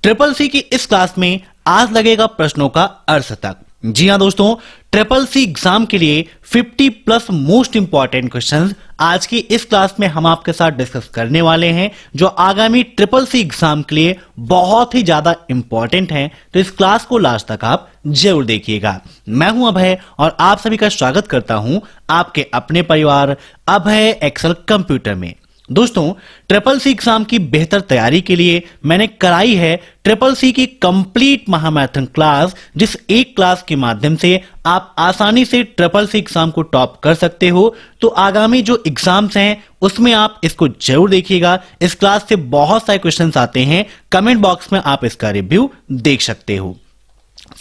Triple C की इस class में आज लगेगा प्रश्नों का अर्धशतक। जी हां दोस्तों, ट्रिपल सी एग्जाम के लिए 50 प्लस मोस्ट इंपॉर्टेंट क्वेश्चंस आज की इस क्लास में हम आपके साथ डिस्कस करने वाले हैं, जो आगामी ट्रिपल सी एग्जाम के लिए बहुत ही ज्यादा इंपॉर्टेंट हैं। तो इस क्लास को लास्ट तक आप जरूर देखिएगा। मैं हूं अभय और आप सभी का स्वागत करता हूं आपके अपने परिवार अभय एक्सेल कंप्यूटर में। दोस्तों, ट्रिपल सी एग्जाम की बेहतर तैयारी के लिए मैंने कराई है ट्रिपल सी की कंप्लीट महामैराथन क्लास, जिस एक क्लास के माध्यम से आप आसानी से ट्रिपल सी एग्जाम को टॉप कर सकते हो। तो आगामी जो एग्जाम्स हैं उसमें आप इसको जरूर देखिएगा। इस क्लास से बहुत सारे क्वेश्चंस आते हैं, कमेंट बॉक्स में आप इसका रिव्यू देख सकते हो।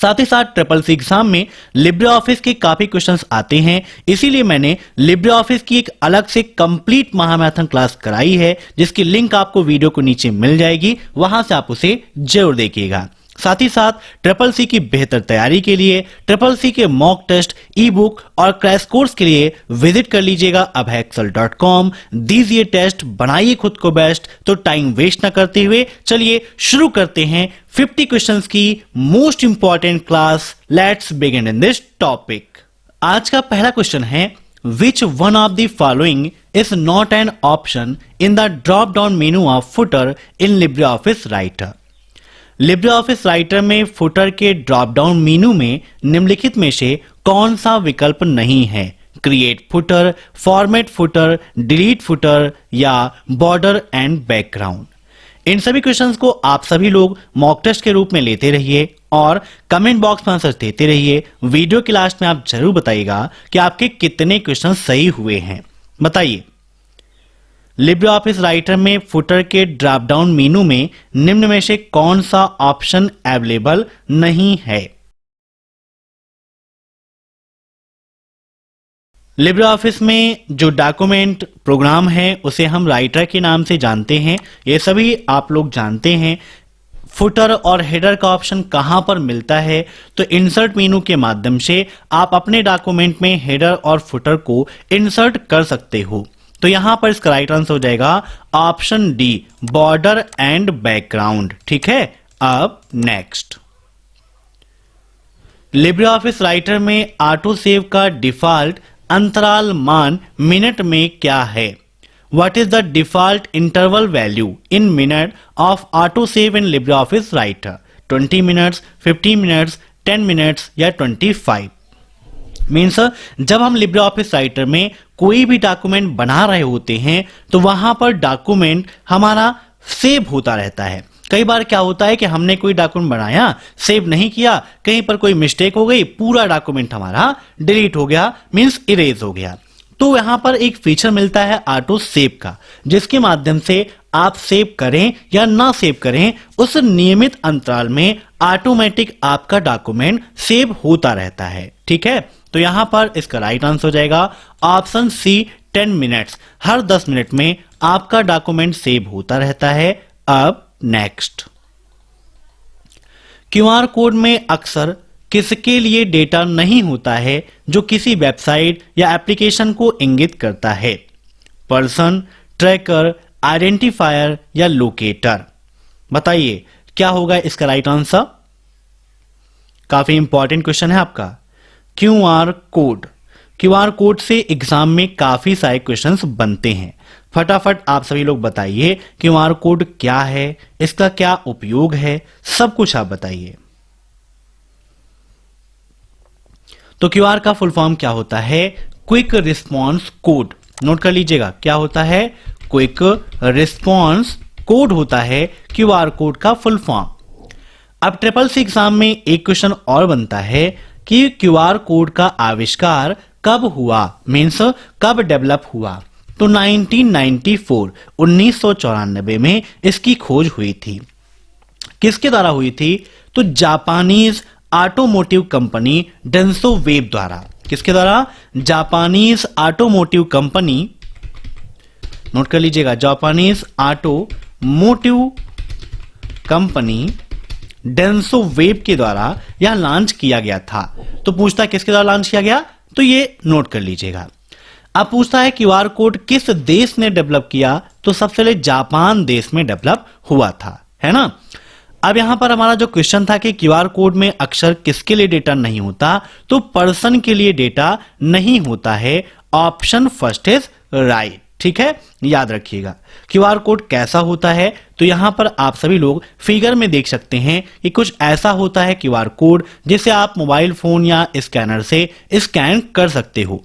साथ ही साथ ट्रिपल सी एग्जाम में लिब्रे ऑफिस के काफी क्वेश्चंस आते हैं, इसीलिए मैंने लिब्रे ऑफिस की एक अलग से कंप्लीट महामैराथन क्लास कराई है, जिसकी लिंक आपको वीडियो को नीचे मिल जाएगी, वहां से आप उसे जरूर देखिएगा। साथ ही साथ ट्रिपल सी की बेहतर तैयारी के लिए ट्रिपल सी के मॉक टेस्ट, ई बुक और क्रैश कोर्स के लिए विजिट कर लीजिएगा abhayexcel.com। दीजिए टेस्ट, बनाइए खुद को बेस्ट। तो टाइम वेस्ट ना करते हुए चलिए शुरू करते हैं 50 क्वेश्चंस की most important class. Let's begin in this topic. आज का पहला क्वेश्चन है, which one of the following is not an option in the drop down menu of footer in Libre Office writer. Libre Office writer में footer के drop down menu में निम्नलिखित में से कौन सा विकल्प नहीं है? Create footer, format footer, delete footer या बॉर्डर एंड बैकग्राउंड। इन सभी क्वेश्चंस को आप सभी लोग मॉक टेस्ट के रूप में लेते रहिए और कमेंट बॉक्स में आंसर देते रहिए। वीडियो के लास्ट में आप जरूर बताइएगा कि आपके कितने क्वेश्चन सही हुए हैं। बताइए, लिब्रे ऑफिस राइटर में फुटर के ड्रॉप डाउन मेनू में निम्न में से कौन सा ऑप्शन अवेलेबल नहीं है? लिब्रे ऑफिस में जो डॉक्यूमेंट प्रोग्राम है उसे हम राइटर के नाम से जानते हैं, ये सभी आप लोग जानते हैं। फुटर और हेडर का ऑप्शन कहां पर मिलता है? तो इंसर्ट मेनू के माध्यम से आप अपने डॉक्यूमेंट में हेडर और फुटर को इंसर्ट कर सकते हो। तो यहां पर इसका राइट आंसर हो जाएगा option D, border and background. ठीक है, अब नेक्स्ट। लिब्रे ऑफिस राइटर में ऑटो सेव का डिफॉल्ट अंतराल मान मिनट में क्या है? What is the default interval value in minute of auto save in Libre Office writer? 20 minutes, 15 minutes, 10 minutes या 25? मीन्स जब हम लिब्रे ऑफिस राइटर में कोई भी डॉक्यूमेंट बना रहे होते हैं तो वहां पर डॉक्यूमेंट हमारा सेव होता रहता है। कई बार क्या होता है कि हमने कोई डॉक्यूमेंट बनाया, सेव नहीं किया, कहीं पर कोई मिस्टेक हो गई, पूरा डॉक्यूमेंट हमारा डिलीट हो गया, मीन्स इरेज हो गया। तो यहां पर एक फीचर मिलता है ऑटो सेव का, जिसके माध्यम से आप सेव करें या ना सेव करें, उस नियमित अंतराल में ऑटोमेटिक आपका डॉक्यूमेंट सेव होता रहता है। ठीक है, तो यहां पर इसका राइट आंसर हो जाएगा ऑप्शन सी, 10 मिनट्स। हर 10 मिनट में आपका डॉक्यूमेंट सेव होता रहता है। अब नेक्स्ट। क्यूआर कोड में अक्सर किसके लिए डेटा नहीं होता है जो किसी वेबसाइट या एप्लीकेशन को इंगित करता है? पर्सन, ट्रैकर, आइडेंटिफायर या लोकेटर? बताइए क्या होगा इसका राइट आंसर। काफी इंपॉर्टेंट क्वेश्चन है आपका। QR code. क्यूआर कोड से एग्जाम में काफी सारे क्वेश्चंस बनते हैं। फटाफट आप सभी लोग बताइए क्यूआर कोड क्या है, इसका क्या उपयोग है, सब कुछ आप बताइए। तो क्यूआर का फुल फॉर्म क्या होता है? Quick response code. नोट कर लीजिएगा, क्या होता है? क्विक रिस्पॉन्स कोड होता है क्यूआर कोड का फुल फॉर्म। अब ट्रिपल सी एग्जाम में एक क्वेश्चन और बनता है कि क्यूआर कोड का आविष्कार कब हुआ, मीन्स कब डेवलप हुआ? तो 1994 में इसकी खोज हुई थी। किसके द्वारा हुई थी? तो Japanese automotive company Denso web द्वारा। किसके द्वारा? जापानीज ऑटोमोटिव कंपनी, नोट कर लीजिएगा, Japanese automotive company Denso web के द्वारा यह लॉन्च किया गया था। तो पूछता है किसके द्वारा लॉन्च किया गया, तो ये नोट कर लीजिएगा। अब पूछता है क्यूआर कोड किस देश ने डेवलप किया, तो सबसे पहले जापान देश में डेवलप हुआ था, है ना। अब यहां पर हमारा जो क्वेश्चन था कि क्यूआर कोड में अक्षर किसके लिए डेटा नहीं होता, तो पर्सन के लिए डेटा नहीं होता है। Option first is right. ठीक है, याद रखिएगा। क्यूआर कोड कैसा होता है, तो यहां पर आप सभी लोग फिगर में देख सकते हैं कि कुछ ऐसा होता है क्यूआर कोड जिसे आप मोबाइल फोन या स्कैनर से स्कैन कर सकते हो।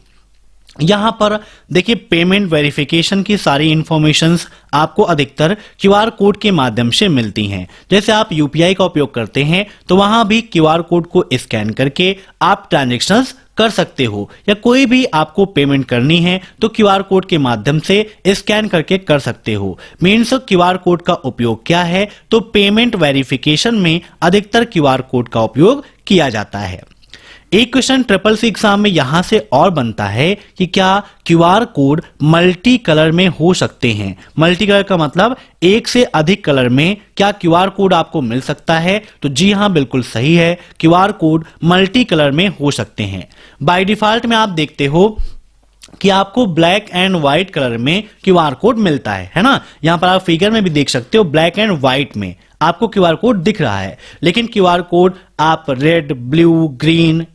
यहां पर देखिए पेमेंट वेरिफिकेशन की सारी इंफॉर्मेशंस आपको अधिकतर क्यूआर कोड के माध्यम से मिलती हैं। जैसे आप यूपीआई का उपयोग करते हैं तो वहां भी क्यूआर कोड को स्कैन करके आप ट्रांजैक्शंस कर सकते हो, या कोई भी आपको पेमेंट करनी है तो क्यूआर कोड के माध्यम से स्कैन करके कर सकते हो। मीन्स क्यूआर कोड का उपयोग क्या है, तो पेमेंट वेरिफिकेशन में अधिकतर क्यूआर कोड का उपयोग किया जाता है। एक क्वेश्चन ट्रिपल सी एग्जाम में यहां से और बनता है कि क्या क्यूआर कोड मल्टी कलर में हो सकते हैं। मल्टी कलर का मतलब एक से अधिक कलर में क्या क्यूआर कोड आपको मिल सकता है, तो जी हां, बिल्कुल सही है, क्यूआर कोड मल्टी कलर में हो सकते हैं। बाय डिफॉल्ट में आप देखते हो कि आपको ब्लैक एंड व्हाइट कलर में क्यूआर कोड मिलता है ना। यहां पर आप फिगर में भी देख सकते हो ब्लैक एंड व्हाइट में आपको क्यूआर कोड दिख रहा है, लेकिन क्यूआर कोड आप red, blue, green,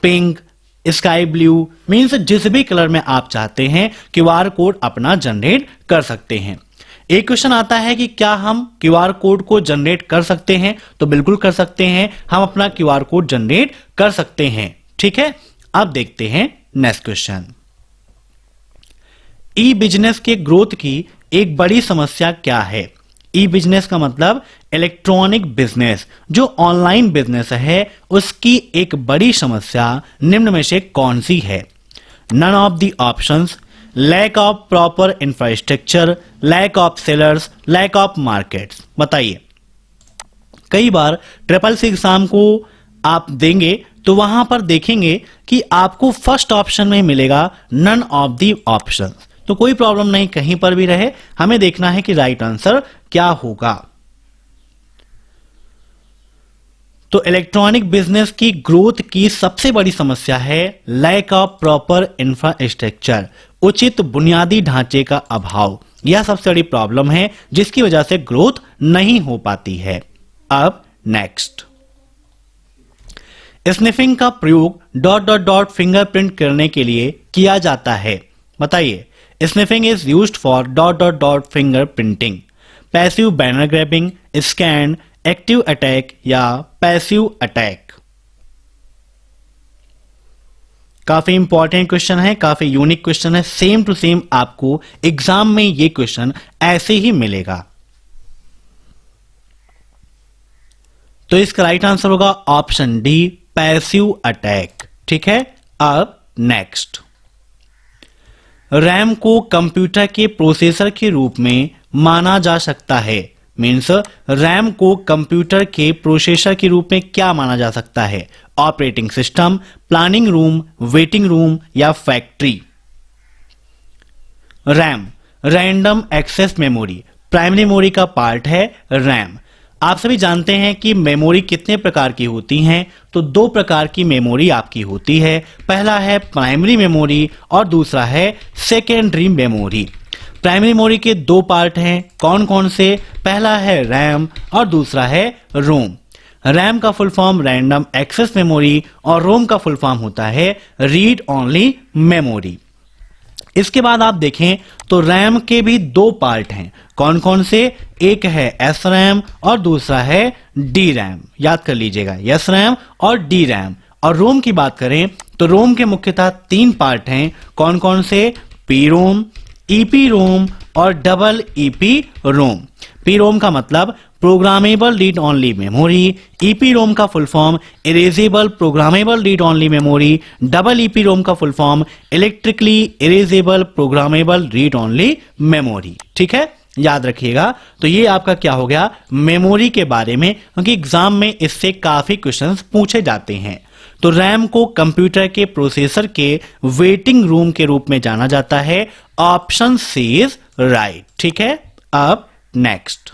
pink, sky blue means जिस भी कलर में आप चाहते हैं क्यूआर कोड अपना जनरेट कर सकते हैं। एक क्वेश्चन आता है कि क्या हम क्यूआर कोड को जनरेट कर सकते हैं, तो बिल्कुल कर सकते हैं, हम अपना क्यूआर कोड जनरेट कर सकते हैं। ठीक है, अब देखते हैं नेक्स्ट क्वेश्चन। ई बिजनेस के ग्रोथ की एक बड़ी समस्या क्या है। ई बिजनेस का मतलब इलेक्ट्रॉनिक बिजनेस, जो ऑनलाइन बिजनेस है, उसकी एक बड़ी समस्या निम्न में से कौन सी है। None of the options, lack of proper infrastructure, lack of sellers, lack of markets. बताइए, कई बार ट्रिपल सी एग्जाम को आप देंगे तो वहां पर देखेंगे कि आपको फर्स्ट ऑप्शन में मिलेगा नन ऑफ द ऑप्शंस। तो कोई प्रॉब्लम नहीं, कहीं पर भी रहे, हमें देखना है कि राइट आंसर क्या होगा। तो इलेक्ट्रॉनिक बिजनेस की ग्रोथ की सबसे बड़ी समस्या है लैक ऑफ प्रॉपर इंफ्रास्ट्रक्चर, उचित बुनियादी ढांचे का अभाव। यह सबसे बड़ी प्रॉब्लम है जिसकी वजह से ग्रोथ नहीं हो पाती है। अब नेक्स्ट, स्निफिंग का प्रयोग डॉट डॉट डॉट फिंगरप्रिंट करने के लिए किया जाता है। बताइए, sniffing is used for dot dot dot fingerprinting, passive banner grabbing, scan, active attack या पैसिव अटैक। काफी इंपॉर्टेंट क्वेश्चन है, काफी यूनिक क्वेश्चन है, सेम टू सेम आपको एग्जाम में ये क्वेश्चन ऐसे ही मिलेगा। तो इसका राइट आंसर होगा ऑप्शन डी, पैसिव अटैक। ठीक है, अब नेक्स्ट, रैम को कंप्यूटर के प्रोसेसर के रूप में माना जा सकता है। मीन्स रैम को कंप्यूटर के प्रोसेसर के रूप में क्या माना जा सकता है। Operating system, planning room, waiting room या factory. RAM random access memory, primary memory का पार्ट है रैम। आप सभी जानते हैं कि मेमोरी कितने प्रकार की होती हैं, तो दो प्रकार की मेमोरी आपकी होती है। पहला है प्राइमरी मेमोरी और दूसरा है सेकेंडरी मेमोरी। प्राइमरी मेमोरी के दो पार्ट हैं, कौन कौन से, पहला है रैम और दूसरा है रोम। रैम का full form random access memory और रोम का फुल फॉर्म होता है रीड ओनली मेमोरी। इसके बाद आप देखें तो रैम के भी दो पार्ट हैं, कौन कौन से, एक है एस रैम और दूसरा है डी रैम। याद कर लीजिएगा, एस रैम और डी रैम। और रोम की बात करें तो रोम के मुख्यतः तीन पार्ट हैं, कौन कौन से, पी रोम, ईपी रोम और double EP ROM. P ROM का मतलब programmable read only memory, EP ROM का full form erasable programmable read only memory, double EP ROM का full form electrically erasable programmable read only memory. ठीक है, याद रखिएगा। तो ये आपका क्या हो गया मेमोरी के बारे में, क्योंकि एग्जाम में इससे काफी क्वेश्चंस पूछे जाते हैं। तो रैम को कंप्यूटर के प्रोसेसर के वेटिंग रूम के रूप में जाना जाता है। Option C is right. ठीक है, अब नेक्स्ट,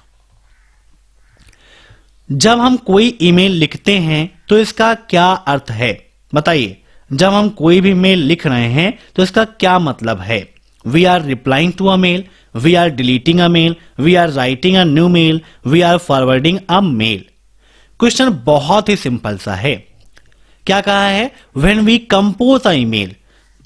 जब हम कोई ईमेल लिखते हैं तो इसका क्या अर्थ है। बताइए, जब हम कोई भी मेल लिख रहे हैं तो इसका क्या मतलब है। We are replying to a mail, we are deleting a mail, we are writing a new mail, we are forwarding a mail. Question बहुत ही सिंपल सा है। क्या कहा है? When we compose a email,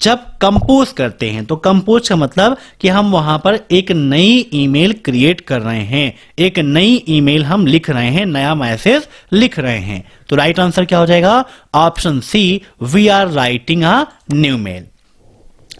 जब कंपोज करते हैं, तो कंपोज का मतलब कि हम वहां पर एक नई ईमेल क्रिएट कर रहे हैं, एक नई ईमेल हम लिख रहे हैं, नया मैसेज लिख रहे हैं। तो राइट आंसर क्या हो जाएगा? Option C, we are writing a new mail.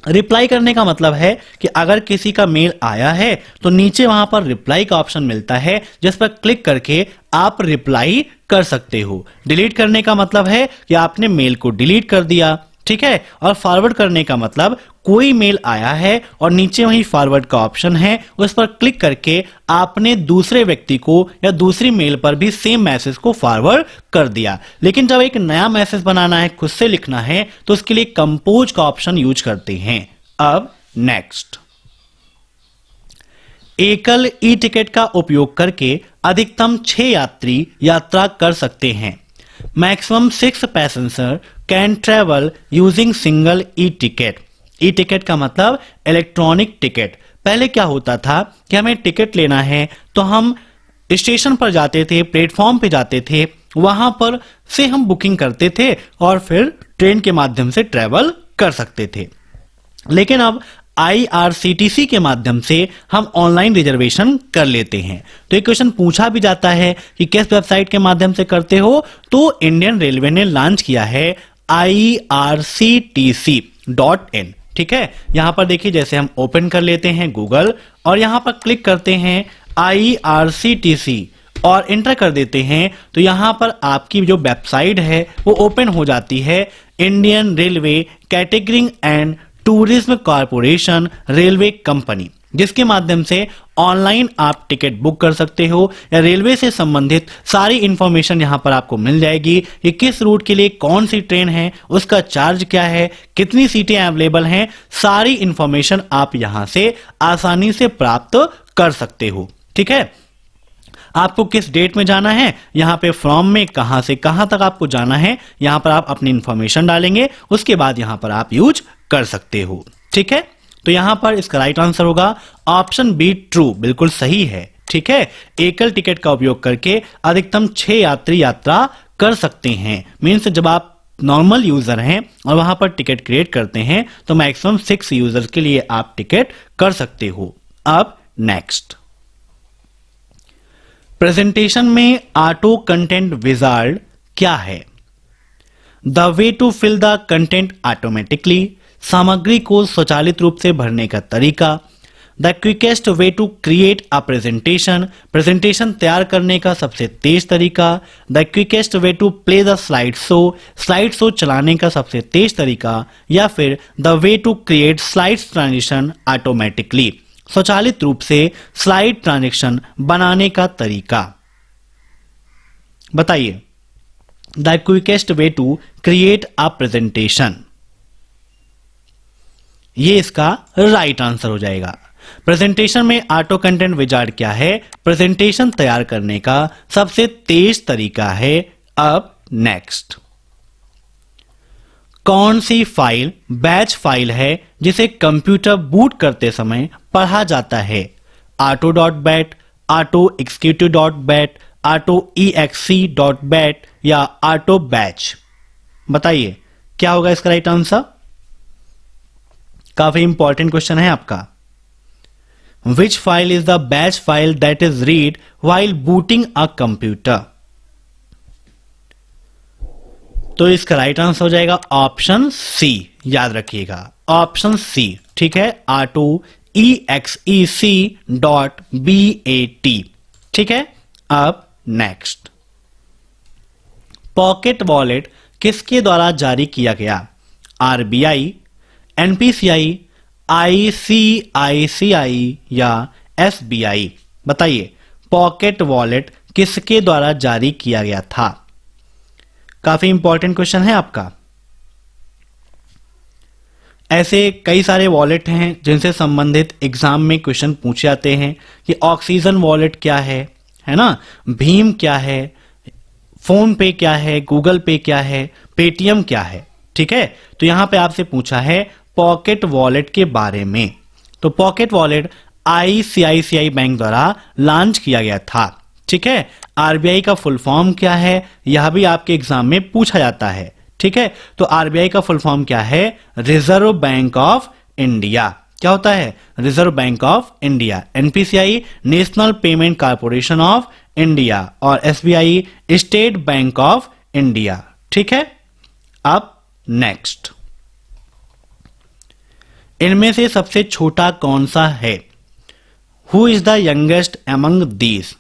Reply करने का मतलब है कि अगर किसी का मेल आया है तो नीचे वहां पर रिप्लाई का ऑप्शन मिलता है, जिस पर क्लिक करके आप रिप्लाई कर सकते हो। डिलीट करने का मतलब है कि आपने मेल को डिलीट कर दिया, ठीक है। और फॉरवर्ड करने का मतलब कोई मेल आया है और नीचे वही फॉरवर्ड का ऑप्शन है, उस पर क्लिक करके आपने दूसरे व्यक्ति को या दूसरी मेल पर भी सेम मैसेज को फॉरवर्ड कर दिया। लेकिन जब एक नया मैसेज बनाना है, खुद से लिखना है, तो उसके लिए कंपोज का ऑप्शन यूज करते हैं। अब नेक्स्ट, एकल ई टिकट का उपयोग करके अधिकतम 6 यात्री यात्रा कर सकते हैं। Maximum 6 passenger can travel using single e ticket. E ticket का मतलब इलेक्ट्रॉनिक टिकट। पहले क्या होता था कि हमें टिकट लेना है तो हम स्टेशन पर जाते थे, प्लेटफॉर्म पे जाते थे, वहां पर से हम बुकिंग करते थे और फिर ट्रेन के माध्यम से ट्रेवल कर सकते थे। लेकिन अब IRCTC के माध्यम से हम ऑनलाइन रिजर्वेशन कर लेते हैं। तो एक क्वेश्चन पूछा भी जाता है कि किस वेबसाइट के माध्यम से करते हो, तो इंडियन रेलवे ने लॉन्च किया है irctc.in, ठीक है। यहां पर देखिए, जैसे हम ओपन कर लेते हैं गूगल और यहां पर क्लिक करते हैं IRCTC और इंटर कर देते हैं, तो यहां पर आपकी जो वेबसाइट है वो ओपन हो जाती है। Indian railway catering and tourism corporation railway company, जिसके माध्यम से ऑनलाइन आप टिकट बुक कर सकते हो या रेलवे से संबंधित सारी इंफॉर्मेशन यहां पर आपको मिल जाएगी कि किस रूट के लिए कौन सी ट्रेन है, उसका चार्ज क्या है, कितनी सीटें अवेलेबल हैं, सारी इंफॉर्मेशन आप यहां से आसानी से प्राप्त कर सकते हो, ठीक है। आपको किस डेट में जाना है, यहां पे फ्रॉम में कहां से कहां तक आपको जाना है, यहां पर आप अपनी इंफॉर्मेशन डालेंगे, उसके बाद यहां पर आप यूज कर सकते हो, ठीक है। तो यहां पर इसका राइट आंसर होगा ऑप्शन बी, ट्रू, बिल्कुल सही है, ठीक है। एकल टिकट का उपयोग करके अधिकतम 6 यात्री यात्रा कर सकते हैं। मीन्स जब आप नॉर्मल यूजर हैं और वहां पर टिकट क्रिएट करते हैं तो मैक्सिमम 6 यूजर्स के लिए आप टिकट कर सकते हो। अब नेक्स्ट, प्रेजेंटेशन में ऑटो कंटेंट विजार्ड क्या है? The way to fill the content automatically, सामग्री को स्वचालित रूप से भरने का तरीका, the quickest way to create a presentation, presentation तैयार करने का सबसे तेज तरीका, the quickest way to play the slide show चलाने का सबसे तेज तरीका, या फिर the way to create slides transition automatically, स्वचालित रूप से स्लाइड ट्रांजिशन बनाने का तरीका। बताइए, the quickest way to create a presentation, ये इसका राइट आंसर हो जाएगा। प्रेजेंटेशन में ऑटो कंटेंट विजार्ड क्या है? प्रेजेंटेशन तैयार करने का सबसे तेज तरीका है। अब नेक्स्ट, कौन सी फाइल बैच फाइल है जिसे कंप्यूटर बूट करते समय पढ़ा जाता है? auto.bat, auto executive.bat, auto exe.bat या auto batch? बताइए क्या होगा इसका राइट आंसर? काफी इंपॉर्टेंट क्वेश्चन है आपका। Which file is the batch file that is read while booting a computer? तो इसका राइट आंसर हो जाएगा ऑप्शन सी, याद रखिएगा ऑप्शन सी, ठीक है, auto exec.bat, ठीक है। अब नेक्स्ट, पॉकेट वॉलेट किसके द्वारा जारी किया गया? RBI, NPCI, ICICI या SBI? बताइए, पॉकेट वॉलेट किसके द्वारा जारी किया गया था? काफी इंपॉर्टेंट क्वेश्चन है आपका। ऐसे कई सारे वॉलेट हैं जिनसे संबंधित एग्जाम में क्वेश्चन पूछे जाते हैं कि ऑक्सीजन वॉलेट क्या है ना, भीम क्या है, फोन पे क्या है, गूगल पे क्या है, पेटीएम क्या है, ठीक है। तो यहां पे आपसे पूछा है पॉकेट वॉलेट के बारे में। तो पॉकेट वॉलेट ICICI बैंक द्वारा लॉन्च किया गया था, ठीक है। आरबीआई का फुल फॉर्म क्या है, यह भी आपके एग्जाम में पूछा जाता है। ठीक है, तो आरबीआई का फुल फॉर्म क्या है, रिजर्व बैंक ऑफ इंडिया। क्या होता है, reserve bank of India. NPCI national payment corporation of India और SBI state bank of India. ठीक है, अब नेक्स्ट, इनमें से सबसे छोटा कौन सा है? Who is the youngest among these?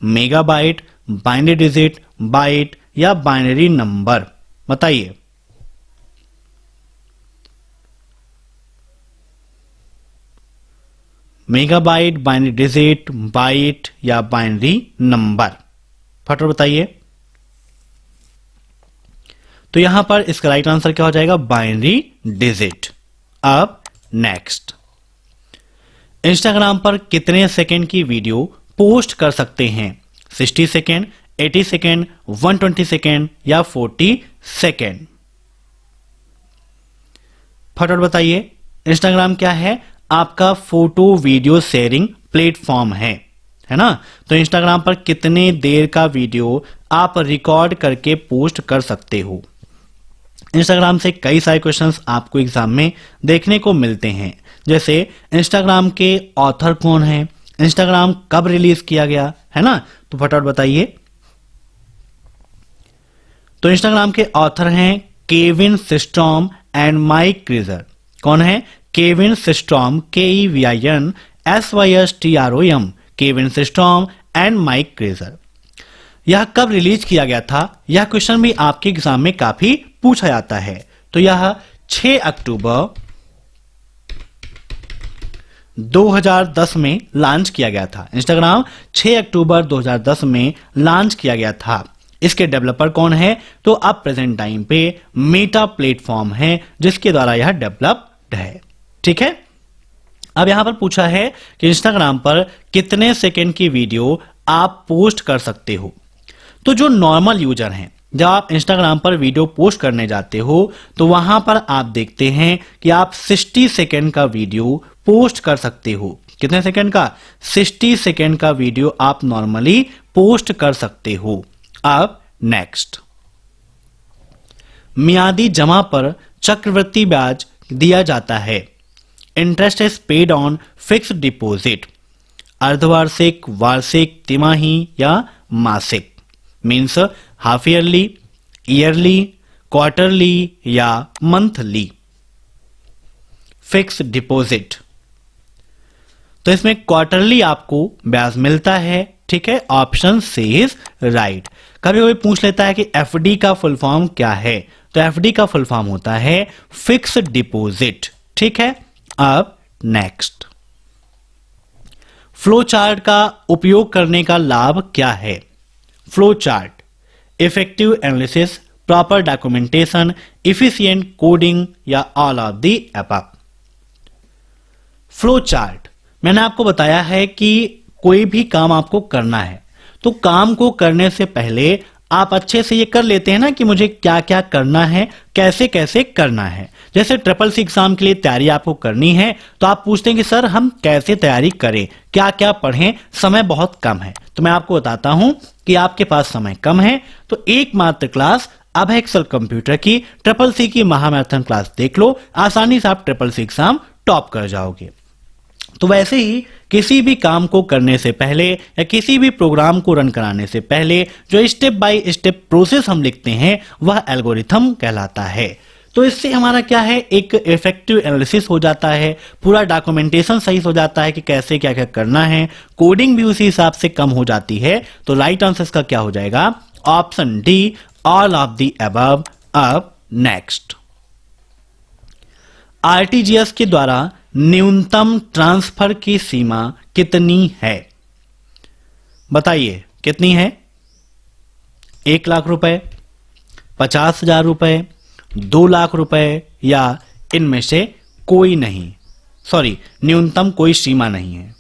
Megabyte, binary digit, byte या बाइनरी नंबर? बताइए। मेगाबाइट, बाइनरी डिजिट, बाइट या बाइनरी नंबर? फटाफट बताइए। तो यहां पर इसका राइट आंसर क्या हो जाएगा, बाइनरी डिजिट। अब नेक्स्ट, इंस्टाग्राम पर कितने सेकंड की वीडियो पोस्ट कर सकते हैं? 60 सेकंड, 80 सेकंड, 120 सेकंड या 40 सेकंड? फटाफट बताइए। इंस्टाग्राम क्या है, आपका फोटो वीडियो शेयरिंग प्लेटफॉर्म है ना। तो इंस्टाग्राम पर कितने देर का वीडियो आप रिकॉर्ड करके पोस्ट कर सकते हो? इंस्टाग्राम से कई सारे क्वेश्चंस आपको एग्जाम में देखने को मिलते हैं, जैसे इंस्टाग्राम के ऑथर कौन है, इंस्टाग्राम कब रिलीज किया गया, है ना। तो फटाफट बताइए। तो इंस्टाग्राम के ऑथर हैं Kevin Systrom and Mike Krieger. कौन है, Kevin Systrom, KEVIN SYSTROM, Kevin Systrom and Mike Krieger. यह कब रिलीज किया गया था, यह क्वेश्चन भी आपके एग्जाम में काफी पूछा जाता है। तो यह 6 अक्टूबर 2010 में लॉन्च किया गया था। इंस्टाग्राम 6 अक्टूबर 2010 में लॉन्च किया गया था। इसके डेवलपर कौन है, तो अब प्रेजेंट टाइम पे मेटा प्लेटफॉर्म है जिसके द्वारा यह डेवलप्ड है। ठीक है, अब यहां पर पूछा है कि इंस्टाग्राम पर कितने सेकंड की वीडियो आप पोस्ट कर सकते हो। तो जो नॉर्मल यूजर हैं, जब आप इंस्टाग्राम पर वीडियो पोस्ट करने जाते हो तो वहां पर आप देखते हैं कि आप 60 सेकंड का वीडियो पोस्ट कर सकते हो। कितने सेकंड का, 60 सेकंड का वीडियो आप नॉर्मली पोस्ट कर सकते हो। अब नेक्स्ट, मियादी जमा पर चक्रवृद्धि ब्याज दिया जाता है। Interest is paid on fixed deposit. अर्धवार्षिक, वार्षिक, तिमाही या मासिक? Means half yearly, yearly, quarterly या मंथली? फिक्स डिपॉजिट, तो इसमें क्वार्टरली आपको ब्याज मिलता है। ठीक है, ऑप्शन सी इज राइट। कभी कभी पूछ लेता है कि एफडी का फुल फॉर्म क्या है, तो एफडी का फुल फॉर्म होता है फिक्स डिपॉजिट। ठीक है, अब नेक्स्ट, फ्लो चार्ट का उपयोग करने का लाभ क्या है? Flow chart, effective analysis, proper documentation, efficient coding या all of the above? Flow chart, मैंने आपको बताया है कि कोई भी काम आपको करना है तो काम को करने से पहले आप अच्छे से ये कर लेते हैं ना कि मुझे क्या क्या करना है, कैसे कैसे करना है। जैसे SSC एग्जाम के लिए तैयारी आपको करनी है तो आप पूछते हैं कि सर हम कैसे तैयारी करें, क्या क्या पढ़ें, समय बहुत कम है। तो मैं आपको बताता हूं कि आपके पास समय कम है तो एकमात्र क्लास अभय एक्सेल कंप्यूटर की SSC की महामैराथन क्लास देख लो, आसानी से आप SSC एग्जाम टॉप कर जाओगे। तो वैसे ही किसी भी काम को करने से पहले या किसी भी प्रोग्राम को रन कराने से पहले जो स्टेप बाय स्टेप प्रोसेस हम लिखते हैं वह एल्गोरिथम कहलाता है। तो इससे हमारा क्या है, एक इफेक्टिव एनालिसिस हो जाता है, पूरा डॉक्यूमेंटेशन सही हो जाता है कि कैसे क्या क्या करना है, कोडिंग भी उसी हिसाब से कम हो जाती है। तो राइट आंसर का क्या हो जाएगा, option D, all of the above. अब नेक्स्ट, आरटीजीएस के द्वारा न्यूनतम ट्रांसफर की सीमा कितनी है? बताइए कितनी है? 1 लाख रुपए, 50,000 रुपए, 2 लाख रुपए या इनमें से कोई नहीं? सॉरी, न्यूनतम कोई सीमा नहीं है।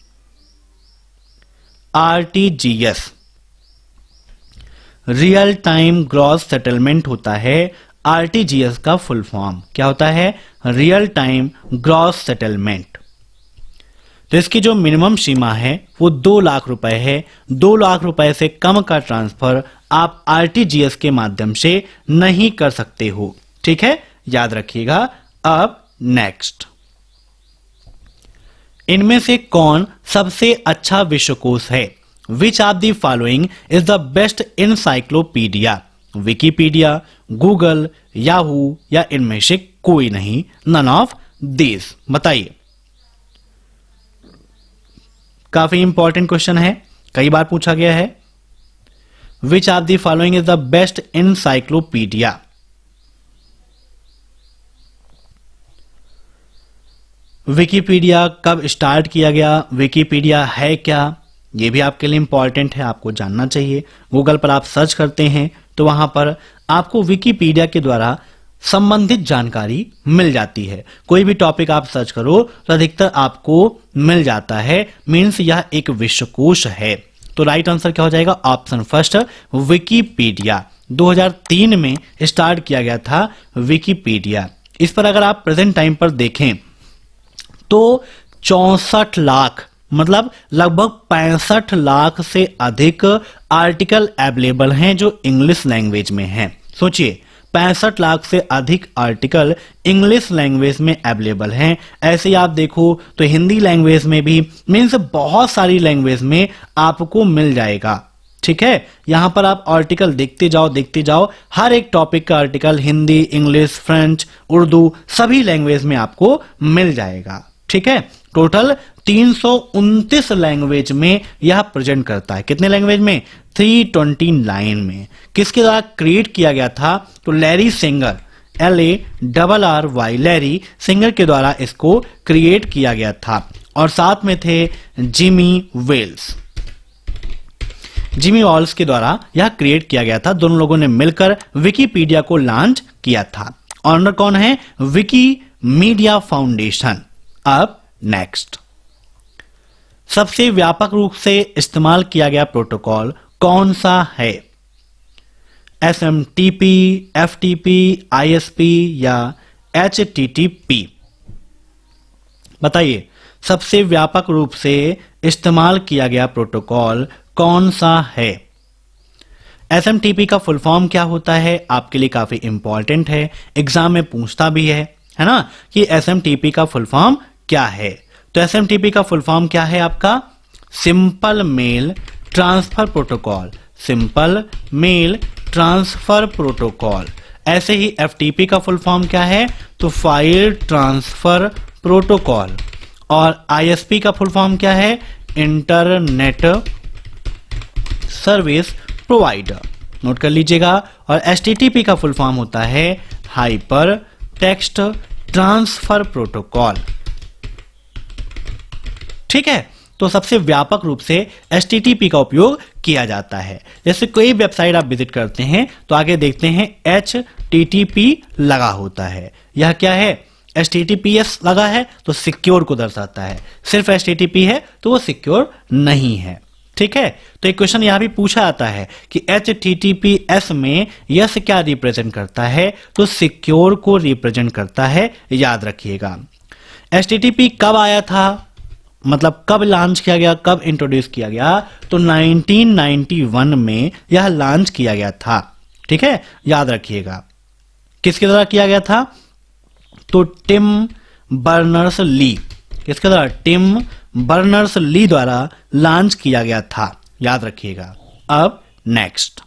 RTGS real time gross settlement होता है। आरटीजीएस का फुल फॉर्म क्या होता है? Real time gross settlement. तो इसकी जो मिनिमम सीमा है वो 2 लाख रुपए है। 2 लाख रुपए से कम का ट्रांसफर आप आरटीजीएस के माध्यम से नहीं कर सकते हो। ठीक है, याद रखिएगा। अब नेक्स्ट, इनमें से कौन सबसे अच्छा विश्वकोश है? Which of the following is the best encyclopedia? Wikipedia, Google, Yahoo या इनमें से कोई नहीं, नन ऑफ दिस। बताइए, काफी इंपॉर्टेंट क्वेश्चन है, कई बार पूछा गया है। Which of the following is the best encyclopedia? Wikipedia कब स्टार्ट किया गया? विकिपीडिया है क्या? यह भी आपके लिए इंपॉर्टेंट है, आपको जानना चाहिए। गूगल पर आप सर्च करते हैं तो वहां पर आपको विकिपीडिया के द्वारा संबंधित जानकारी मिल जाती है। कोई भी टॉपिक आप सर्च करो तो अधिकतर आपको मिल जाता है, मीन्स यह एक विश्वकोश है। तो राइट आंसर क्या हो जाएगा? Option first, Wikipedia. 2003 में स्टार्ट किया गया था विकिपीडिया। इस पर अगर आप प्रेजेंट टाइम पर देखें तो 64 लाख, मतलब लगभग 65 लाख से अधिक आर्टिकल अवेलेबल हैं जो इंग्लिश लैंग्वेज में हैं। सोचिए, 65 लाख से अधिक आर्टिकल इंग्लिश लैंग्वेज में अवेलेबल हैं। ऐसे ही आप देखो तो हिंदी लैंग्वेज में भी, मीन्स बहुत सारी लैंग्वेज में आपको मिल जाएगा। ठीक है, यहां पर आप आर्टिकल देखते जाओ, हर एक टॉपिक का article Hindi, English, French, Urdu सभी लैंग्वेज में आपको मिल जाएगा। ठीक है, टोटल 329 लैंग्वेज में यह प्रेजेंट करता है। कितने लैंग्वेज में? 329 में। किसके द्वारा क्रिएट किया गया था? तो Larry Sengar, LARRY, Larry Sengar के द्वारा इसको क्रिएट किया गया था। और साथ में थे जिमी वेल्स, जिमी वॉल्स के द्वारा यह क्रिएट किया गया था। दोनों लोगों ने मिलकर विकिपीडिया को लॉन्च किया था। ऑनर कौन है? Wikimedia foundation. अब नेक्स्ट, सबसे व्यापक रूप से इस्तेमाल किया गया प्रोटोकॉल कौन सा है? SMTP, FTP, ISP या HTTP? बताइए, सबसे व्यापक रूप से इस्तेमाल किया गया प्रोटोकॉल कौन सा है? SMTP का फुल फॉर्म क्या होता है? आपके लिए काफी इंपॉर्टेंट है, एग्जाम में पूछता भी है ना, कि SMTP का फुल फॉर्म क्या है? तो SMTP का फुल फॉर्म क्या है आपका? Simple mail transfer protocol. Simple mail transfer protocol. ऐसे ही FTP का फुल फॉर्म क्या है? तो फाइल ट्रांसफर प्रोटोकॉल। और ISP का फुल फॉर्म क्या है? Internet service provider. नोट कर लीजिएगा। और HTTP का फुल फॉर्म होता है हाइपर टेक्स्ट ट्रांसफर प्रोटोकॉल। ठीक है, तो सबसे व्यापक रूप से HTTP का उपयोग किया जाता है। जैसे कोई वेबसाइट आप विजिट करते हैं तो आगे देखते हैं HTTP लगा होता है। यह क्या है? HTTPS लगा है तो सिक्योर को दर्शाता है। सिर्फ HTTP है तो वो सिक्योर नहीं है। ठीक है, तो एक क्वेश्चन यहां भी पूछा जाता है कि HTTPS में यस क्या रिप्रेजेंट करता है? तो सिक्योर को रिप्रेजेंट करता है, याद रखिएगा। HTTP कब आया था, मतलब कब लॉन्च किया गया, कब इंट्रोड्यूस किया गया? तो 1991 में यह लॉन्च किया गया था। ठीक है, याद रखिएगा। किसके द्वारा किया गया था? तो टिम बर्नर्स ली। किसके द्वारा? टिम बर्नर्स ली द्वारा लॉन्च किया गया था, याद रखिएगा। अब नेक्स्ट,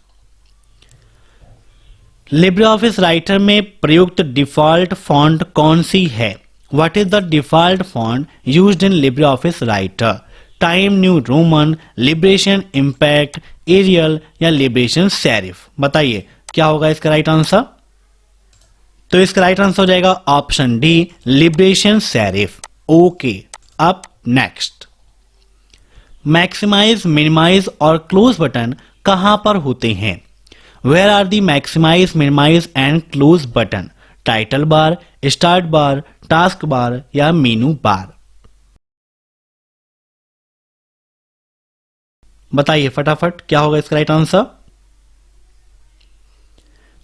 लिब्रे ऑफिस राइटर में प्रयुक्त डिफॉल्ट फॉन्ट कौन सी है? What is the default font used in LibreOffice Writer? Time New Roman, Liberation Impact, Arial या Liberation Serif? बताइए क्या होगा इसका राइट आंसर? तो इसका राइट आंसर हो जाएगा option D, Liberation Serif। Okay, अब नेक्स्ट, मैक्सिमाइज, मिनिमाइज और क्लोज बटन कहां पर होते हैं? Where are the maximize, minimize and close button? Title bar, start bar, task bar या मेनू बार? बताइए फटाफट क्या होगा इसका राइट आंसर?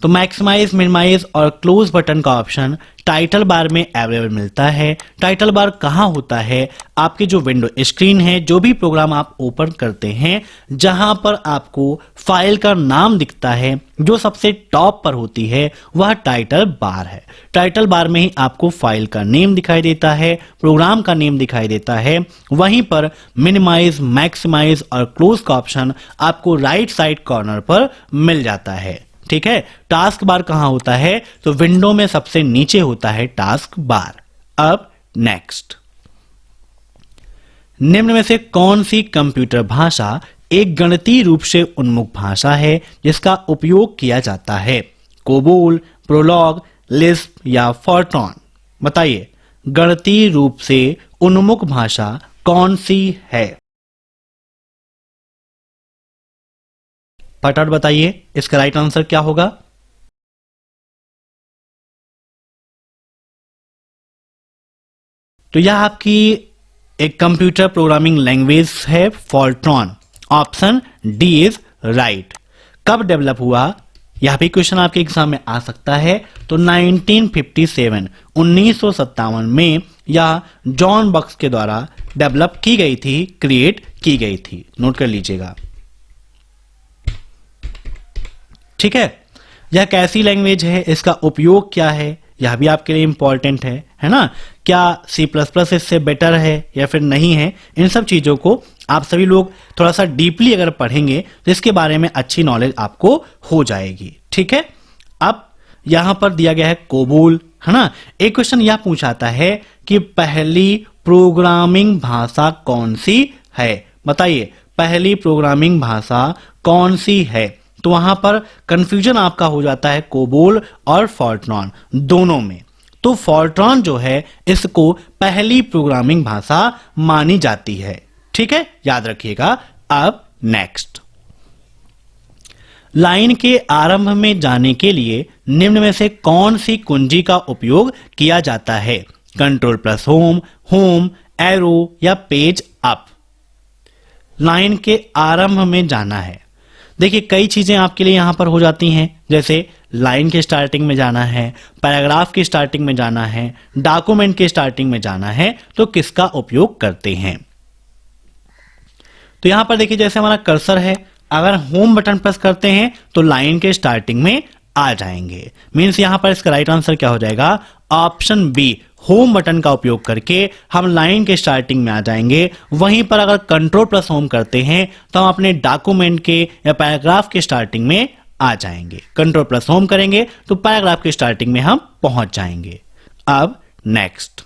तो मैक्सिमाइज, मिनिमाइज और क्लोज बटन का ऑप्शन टाइटल बार में अवेलेबल मिलता है। टाइटल बार कहाँ होता है? आपकी जो विंडो स्क्रीन है, जो भी प्रोग्राम आप ओपन करते हैं, जहां पर आपको फाइल का नाम दिखता है, जो सबसे टॉप पर होती है वह टाइटल बार है। टाइटल बार में ही आपको फाइल का नेम दिखाई देता है, प्रोग्राम का नेम दिखाई देता है। वहीं पर मिनिमाइज, मैक्सिमाइज और क्लोज का ऑप्शन आपको राइट साइड कॉर्नर पर मिल जाता है। ठीक है। टास्क बार कहां होता है? तो विंडो में सबसे नीचे होता है टास्क बार। अब नेक्स्ट, निम्न में से कौन सी कंप्यूटर भाषा एक गणितीय रूप से उन्मुख भाषा है जिसका उपयोग किया जाता है? कोबोल, प्रोलॉग, लिस्प या फोर्ट्रॉन? बताइए, गणितीय रूप से उन्मुख भाषा कौन सी है? फटाफट बताइए, इसका राइट आंसर क्या होगा? तो यह आपकी एक कंप्यूटर प्रोग्रामिंग लैंग्वेज है, Fortran. Option D is right. कब डेवलप हुआ? यह भी क्वेश्चन आपके एग्जाम में आ सकता है। तो 1957 1957 में यह जॉन बक्स के द्वारा डेवलप की गई थी, क्रिएट की गई थी। नोट कर लीजिएगा। ठीक है। यह कैसी लैंग्वेज है, इसका उपयोग क्या है, यह भी आपके लिए इंपॉर्टेंट है ना? क्या C++ इससे बेटर है या फिर नहीं है? इन सब चीजों को आप सभी लोग थोड़ा सा डीपली अगर पढ़ेंगे तो इसके बारे में अच्छी नॉलेज आपको हो जाएगी। ठीक है। अब यहां पर दिया गया है कोबोल, है ना? एक क्वेश्चन यह पूछाता है कि पहली प्रोग्रामिंग भाषा कौन सी है? बताइए, पहली प्रोग्रामिंग भाषा कौन सी है? तो वहां पर कंफ्यूजन आपका हो जाता है कोबोल और फोर्ट्रॉन दोनों में। तो फोर्ट्रॉन जो है इसको पहली प्रोग्रामिंग भाषा मानी जाती है। ठीक है, याद रखिएगा। अब नेक्स्ट, लाइन के आरंभ में जाने के लिए निम्न में से कौन सी कुंजी का उपयोग किया जाता है? Ctrl+होम, होम, एरो या पेज अप? लाइन के आरंभ में जाना है। देखिए, कई चीजें आपके लिए यहां पर हो जाती हैं, जैसे लाइन के स्टार्टिंग में जाना है, पैराग्राफ की स्टार्टिंग में जाना है, डॉक्यूमेंट के स्टार्टिंग में जाना है, तो किसका उपयोग करते हैं? तो यहां पर देखिए, जैसे हमारा कर्सर है, अगर होम बटन प्रेस करते हैं तो लाइन के स्टार्टिंग में आ जाएंगे। मीन्स यहां पर इसका राइट आंसर क्या हो जाएगा? ऑप्शन बी, होम बटन का उपयोग करके हम लाइन के स्टार्टिंग में आ जाएंगे। वहीं पर अगर Ctrl+होम करते हैं तो हम अपने डॉक्यूमेंट के या पैराग्राफ के स्टार्टिंग में आ जाएंगे। Ctrl+होम करेंगे तो पैराग्राफ के स्टार्टिंग में हम पहुंच जाएंगे। अब नेक्स्ट,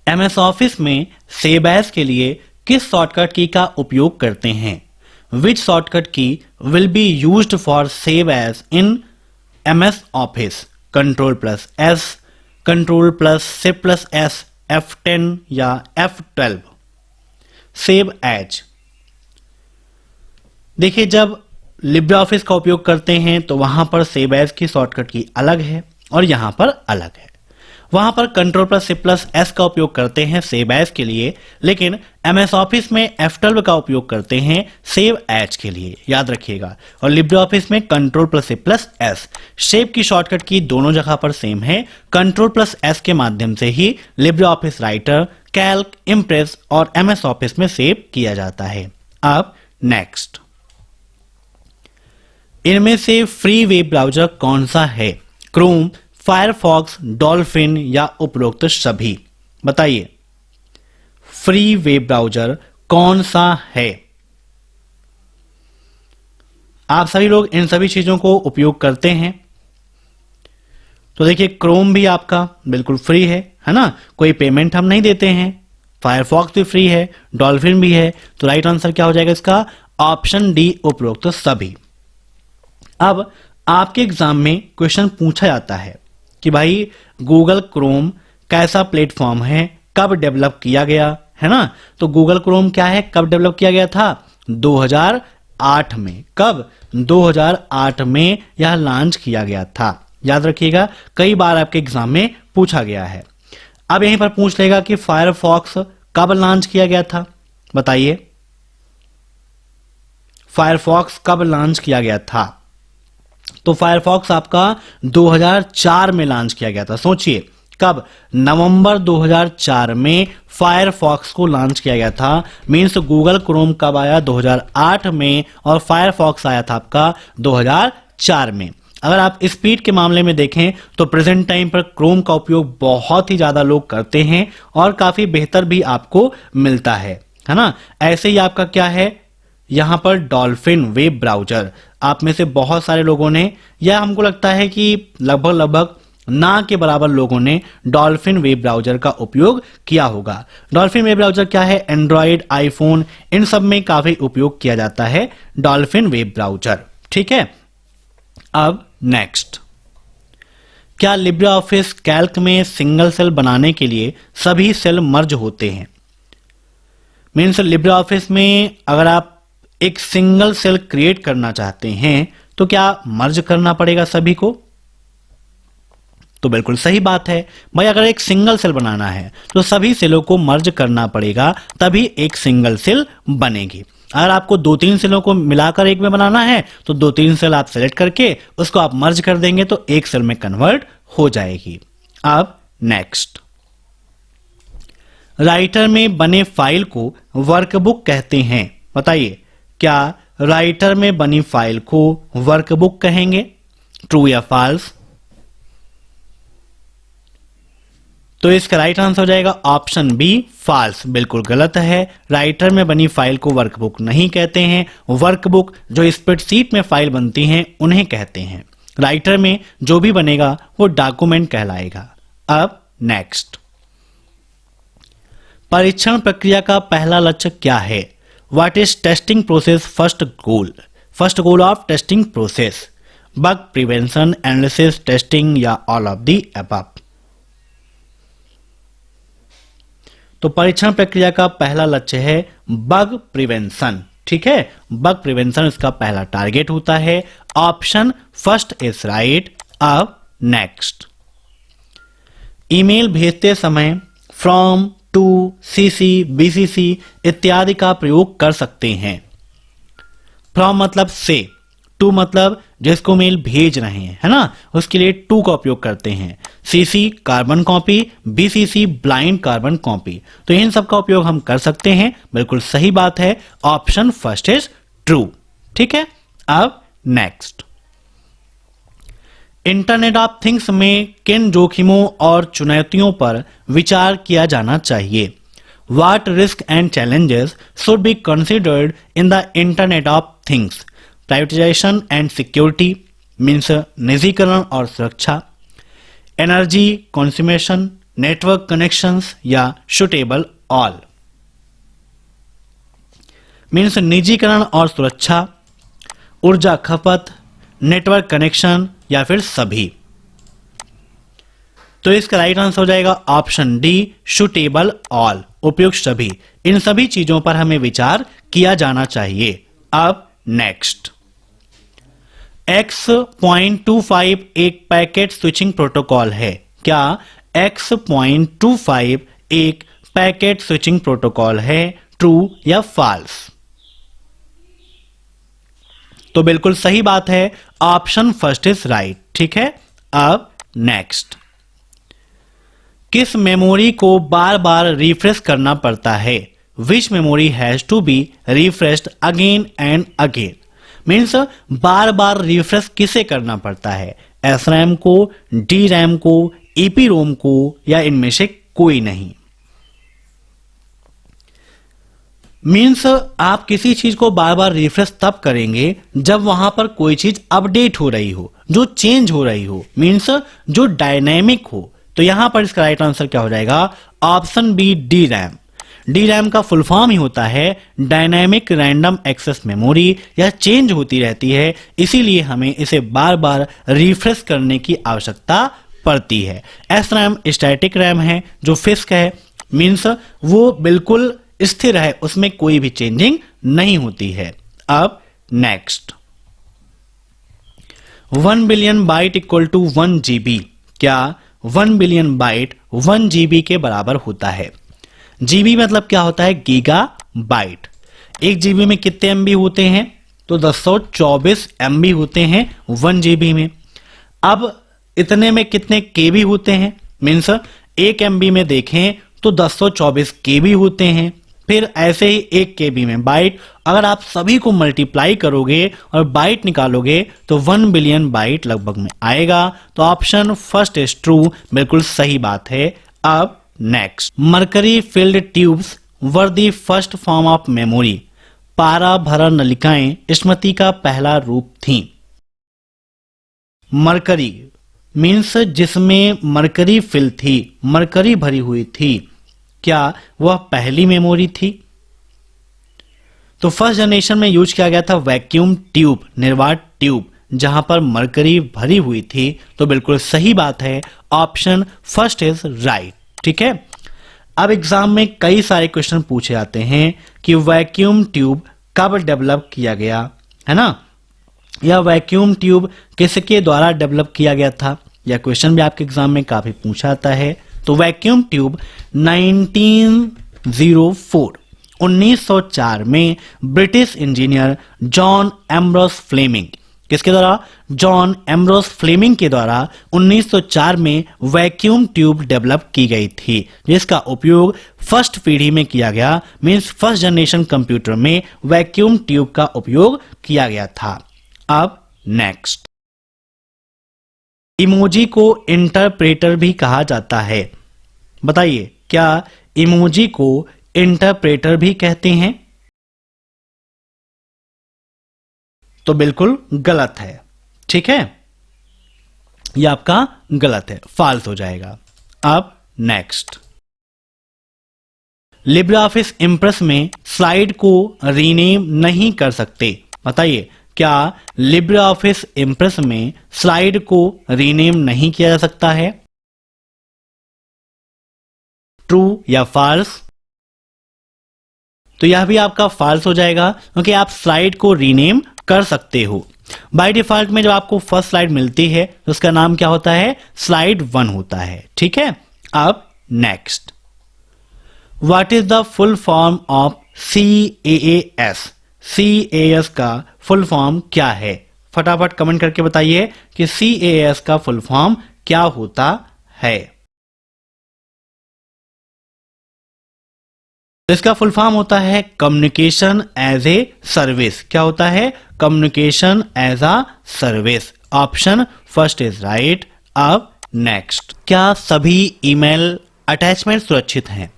MS ऑफिस में सेव एज के लिए किस शॉर्टकट की का उपयोग करते हैं? Which shortcut key will be used for save as in MS Office? Ctrl+S, Ctrl+Shift+S, F10 या F12? सेव एज, देखिए, जब लिब्रे ऑफिस का उपयोग करते हैं तो वहां पर सेव एज की शॉर्टकट की अलग है और यहां पर अलग है। वहां पर Ctrl+Shift+S का उपयोग करते हैं सेव एज के लिए, लेकिन MS ऑफिस में F12 का उपयोग करते हैं सेव एज के लिए, याद रखिएगा। और लिब्रे ऑफिस में Ctrl+Shift+S। सेव की शॉर्टकट की दोनों जगह पर सेम है। Ctrl+S के माध्यम से ही Libre Office Writer, Calc, Impress और MS ऑफिस में सेव किया जाता है। अब नेक्स्ट, इनमें से फ्री वेब ब्राउजर कौन सा है? क्रोम, फायरफॉक्स, डॉल्फिन या उपरोक्त सभी? बताइए, फ्री वेब ब्राउजर कौन सा है? आप सभी लोग इन सभी चीजों को उपयोग करते हैं। तो देखिए, क्रोम भी आपका बिल्कुल फ्री है ना? कोई पेमेंट हम नहीं देते हैं। फायरफॉक्स भी फ्री है, डॉल्फिन भी है। तो राइट आंसर क्या हो जाएगा इसका? ऑप्शन डी, उपरोक्त सभी। अब आपके एग्जाम में क्वेश्चन पूछा जाता है कि भाई गूगल क्रोम कैसा प्लेटफॉर्म है, कब डेवलप किया गया, है ना? तो गूगल क्रोम क्या है, कब डेवलप किया गया था? 2008 में। कब? 2008 में यह लॉन्च किया गया था। याद रखिएगा, कई बार आपके एग्जाम में पूछा गया है। अब यहीं पर पूछ लेगा कि फायरफॉक्स कब लॉन्च किया गया था? बताइए, फायरफॉक्स कब लॉन्च किया गया था? तो फायरफॉक्स आपका 2004 में लॉन्च किया गया था। सोचिए कब? नवंबर 2004 में फायरफॉक्स को लॉन्च किया गया था। मींस गूगल क्रोम कब आया? 2008 में, और फायरफॉक्स आया था आपका 2004 में। अगर आप स्पीड के मामले में देखें तो प्रेजेंट टाइम पर क्रोम का उपयोग बहुत ही ज्यादा लोग करते हैं और काफी बेहतर भी आपको मिलता है ना। ऐसे ही आपका क्या है यहां पर डॉल्फिन वेब ब्राउजर। आप में से बहुत सारे लोगों ने, या हमको लगता है कि लगभग ना के बराबर लोगों ने डॉल्फिन वेब ब्राउजर का उपयोग किया होगा। डॉल्फिन वेब ब्राउजर क्या है? एंड्रॉइड, आईफोन, इन सब में काफी उपयोग किया जाता है डॉल्फिन वेब ब्राउजर। ठीक है, अब नेक्स्ट, क्या लिब्रे ऑफिस कैल्क में सिंगल सेल बनाने के लिए सभी सेल मर्ज होते हैं? मीन्स लिब्रे ऑफिस में अगर आप एक सिंगल सेल क्रिएट करना चाहते हैं तो क्या मर्ज करना पड़ेगा सभी को? तो बिल्कुल सही बात है भाई, अगर एक सिंगल सेल बनाना है तो सभी सेलों को मर्ज करना पड़ेगा, तभी एक सिंगल सेल बनेगी। अगर आपको 2-3 सेलों को मिलाकर एक में बनाना है तो 2-3 सेल आप सेलेक्ट करके उसको आप मर्ज कर देंगे तो एक सेल में कन्वर्ट हो जाएगी। अब नेक्स्ट, राइटर में बने फाइल को वर्कबुक कहते हैं। बताइए, क्या राइटर में बनी फाइल को वर्कबुक कहेंगे? ट्रू या फॉल्स? तो इसका राइट आंसर हो जाएगा ऑप्शन बी, फॉल्स। बिल्कुल गलत है, राइटर में बनी फाइल को वर्कबुक नहीं कहते हैं। वर्कबुक जो स्प्रेडशीट में फाइल बनती हैं उन्हें कहते हैं। राइटर में जो भी बनेगा वो डॉक्यूमेंट कहलाएगा। अब नेक्स्ट, परीक्षण प्रक्रिया का पहला लक्ष्य क्या है? What is testing process first goal? First goal of testing process, bug prevention, analysis, testing या ऑल ऑफ द अबव? तो परीक्षण प्रक्रिया का पहला लक्ष्य है बग प्रिवेंशन। ठीक है, बग प्रिवेंशन इसका पहला टारगेट होता है। Option first is right. अब नेक्स्ट, ईमेल भेजते समय फ्रॉम, टू, सीसी, बीसीसी इत्यादि का प्रयोग कर सकते हैं। फ्रॉम मतलब से, टू मतलब जिसको मेल भेज रहे हैं, है ना, उसके लिए टू का उपयोग करते हैं। CC carbon copy, BCC blind carbon copy, तो इन सब का उपयोग हम कर सकते हैं। बिल्कुल सही बात है, ऑप्शन फर्स्ट इज ट्रू। ठीक है, अब नेक्स्ट, इंटरनेट ऑफ थिंग्स में किन जोखिमों और चुनौतियों पर विचार किया जाना चाहिए? What risk and challenges should be considered in the Internet of Things? Privatization and security means निजीकरण और सुरक्षा, एनर्जी कंज्यूमेशन, नेटवर्क कनेक्शंस या सुटेबल ऑल? मीन्स निजीकरण और सुरक्षा, ऊर्जा खपत, नेटवर्क कनेक्शन या फिर सभी। तो इसका राइट आंसर हो जाएगा ऑप्शन डी, सुटेबल ऑल, उपयुक्त सभी। इन सभी चीजों पर हमें विचार किया जाना चाहिए। अब नेक्स्ट, X.25 एक पैकेट स्विचिंग प्रोटोकॉल है। क्या X.25 एक पैकेट स्विचिंग प्रोटोकॉल है? ट्रू या फॉल्स? तो बिल्कुल सही बात है, ऑप्शन फर्स्ट इज राइट। ठीक है, अब नेक्स्ट, किस मेमोरी को बार बार रिफ्रेश करना पड़ता है? Which memory has to be refreshed again and again? Means बार बार रिफ्रेश किसे करना पड़ता है? SRAM को, DRAM को, EPROM को या इनमें से कोई नहीं? मीन्स आप किसी चीज को बार बार रिफ्रेश तब करेंगे जब वहां पर कोई चीज अपडेट हो रही हो, जो चेंज हो रही हो, मीन्स जो डायनेमिक हो। तो यहां पर इसका राइट आंसर क्या हो जाएगा? Option B, DRAM। DRAM का फुल फॉर्म ही होता है डायनेमिक रैंडम एक्सेस मेमोरी। यह चेंज होती रहती है, इसीलिए हमें इसे बार बार रिफ्रेश करने की आवश्यकता पड़ती है। SRAM स्टैटिक रैम है जो फिक्स्ड है, मीन्स वो बिल्कुल स्थिर है, उसमें कोई भी चेंजिंग नहीं होती है। अब next, 1 billion byte equal to 1 GB। क्या 1 बिलियन बाइट 1 GB के बराबर होता है? GB मतलब क्या होता है? Giga bite. 1 GB में कितने MB होते हैं? तो 1024 MB होते हैं 1 GB में। अब इतने में कितने KB होते हैं, मीन्स 1 MB में देखें तो 1024 KB होते हैं। फिर ऐसे ही 1 KB में बाइट, अगर आप सभी को मल्टीप्लाई करोगे और बाइट निकालोगे तो 1 बिलियन बाइट लगभग में आएगा। तो ऑप्शन फर्स्ट इज ट्रू, बिल्कुल सही बात है। अब next, mercury field tubes were the first form of memory. पारा भरा नलिकाएं स्मृति का पहला रूप थी। मरकरी मीन्स जिसमें मरकरी फिल थी, मरकरी भरी हुई थी, क्या वह पहली मेमोरी थी? तो फर्स्ट जनरेशन में यूज किया गया था वैक्यूम ट्यूब, निर्वात ट्यूब, जहां पर मरकरी भरी हुई थी। तो बिल्कुल सही बात है, ऑप्शन फर्स्ट इज राइट। ठीक है, अब एग्जाम में कई सारे क्वेश्चन पूछे जाते हैं कि वैक्यूम ट्यूब कब डेवलप किया गया, है ना, या वैक्यूम ट्यूब किसके द्वारा डेवलप किया गया था। यह क्वेश्चन भी आपके एग्जाम में काफी पूछा जाता है। तो वैक्यूम ट्यूब 1904 में British engineer John Ambrose Fleming, किसके द्वारा, जॉन एम्ब्रोस फ्लेमिंग के द्वारा 1904 में वैक्यूम ट्यूब डेवलप की गई थी, जिसका उपयोग फर्स्ट पीढ़ी में किया गया, मींस फर्स्ट जनरेशन कंप्यूटर में वैक्यूम ट्यूब का उपयोग किया गया था। अब नेक्स्ट, इमोजी को इंटरप्रेटर भी कहा जाता है। बताइए, क्या इमोजी को इंटरप्रेटर भी कहते हैं? तो बिल्कुल गलत है। ठीक है, यह आपका गलत है, फॉल्स हो जाएगा। अब नेक्स्ट, लिब्रे ऑफिस इंप्रेस में स्लाइड को रीनेम नहीं कर सकते। बताइए, क्या लिब्रे ऑफिस इंप्रेस में स्लाइड को रीनेम नहीं किया जा सकता है? ट्रू या फॉल्स? तो यह भी आपका फॉल्स हो जाएगा, क्योंकि आप स्लाइड को रीनेम कर सकते हो। बाय डिफॉल्ट में जब आपको फर्स्ट स्लाइड मिलती है तो उसका नाम क्या होता है, स्लाइड 1 होता है। ठीक है, अब next, what is the full form of CAAS? CAS का फुल फॉर्म क्या है? फटाफट कमेंट करके बताइए कि CAS का फुल फॉर्म क्या होता है। इसका फुल फॉर्म होता है कम्युनिकेशन एज ए सर्विस। क्या होता है, communication as a service. Option first is right. अब नेक्स्ट, क्या सभी ईमेल अटैचमेंट सुरक्षित हैं?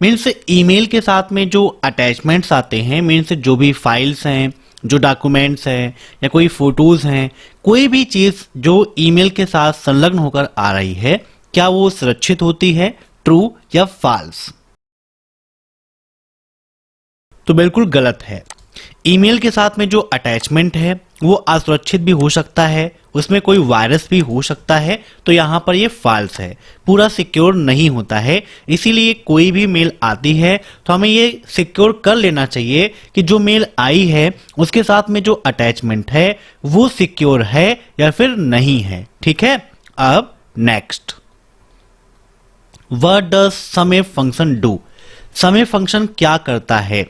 मीन्स ईमेल के साथ में जो अटैचमेंट्स आते हैं, मीन्स जो भी फाइल्स हैं, जो डॉक्यूमेंट्स हैं या कोई फोटोज हैं, कोई भी चीज जो ईमेल के साथ संलग्न होकर आ रही है, क्या वो सुरक्षित होती है? ट्रू या फॉल्स? तो बिल्कुल गलत है। ईमेल के साथ में जो अटैचमेंट है वो असुरक्षित भी हो सकता है, उसमें कोई वायरस भी हो सकता है। तो यहां पर ये फॉल्स है, पूरा सिक्योर नहीं होता है। इसीलिए कोई भी मेल आती है तो हमें ये सिक्योर कर लेना चाहिए कि जो मेल आई है उसके साथ में जो अटैचमेंट है वो सिक्योर है या फिर नहीं है। ठीक है, अब next, what does sum if function do? Sum if function क्या करता है?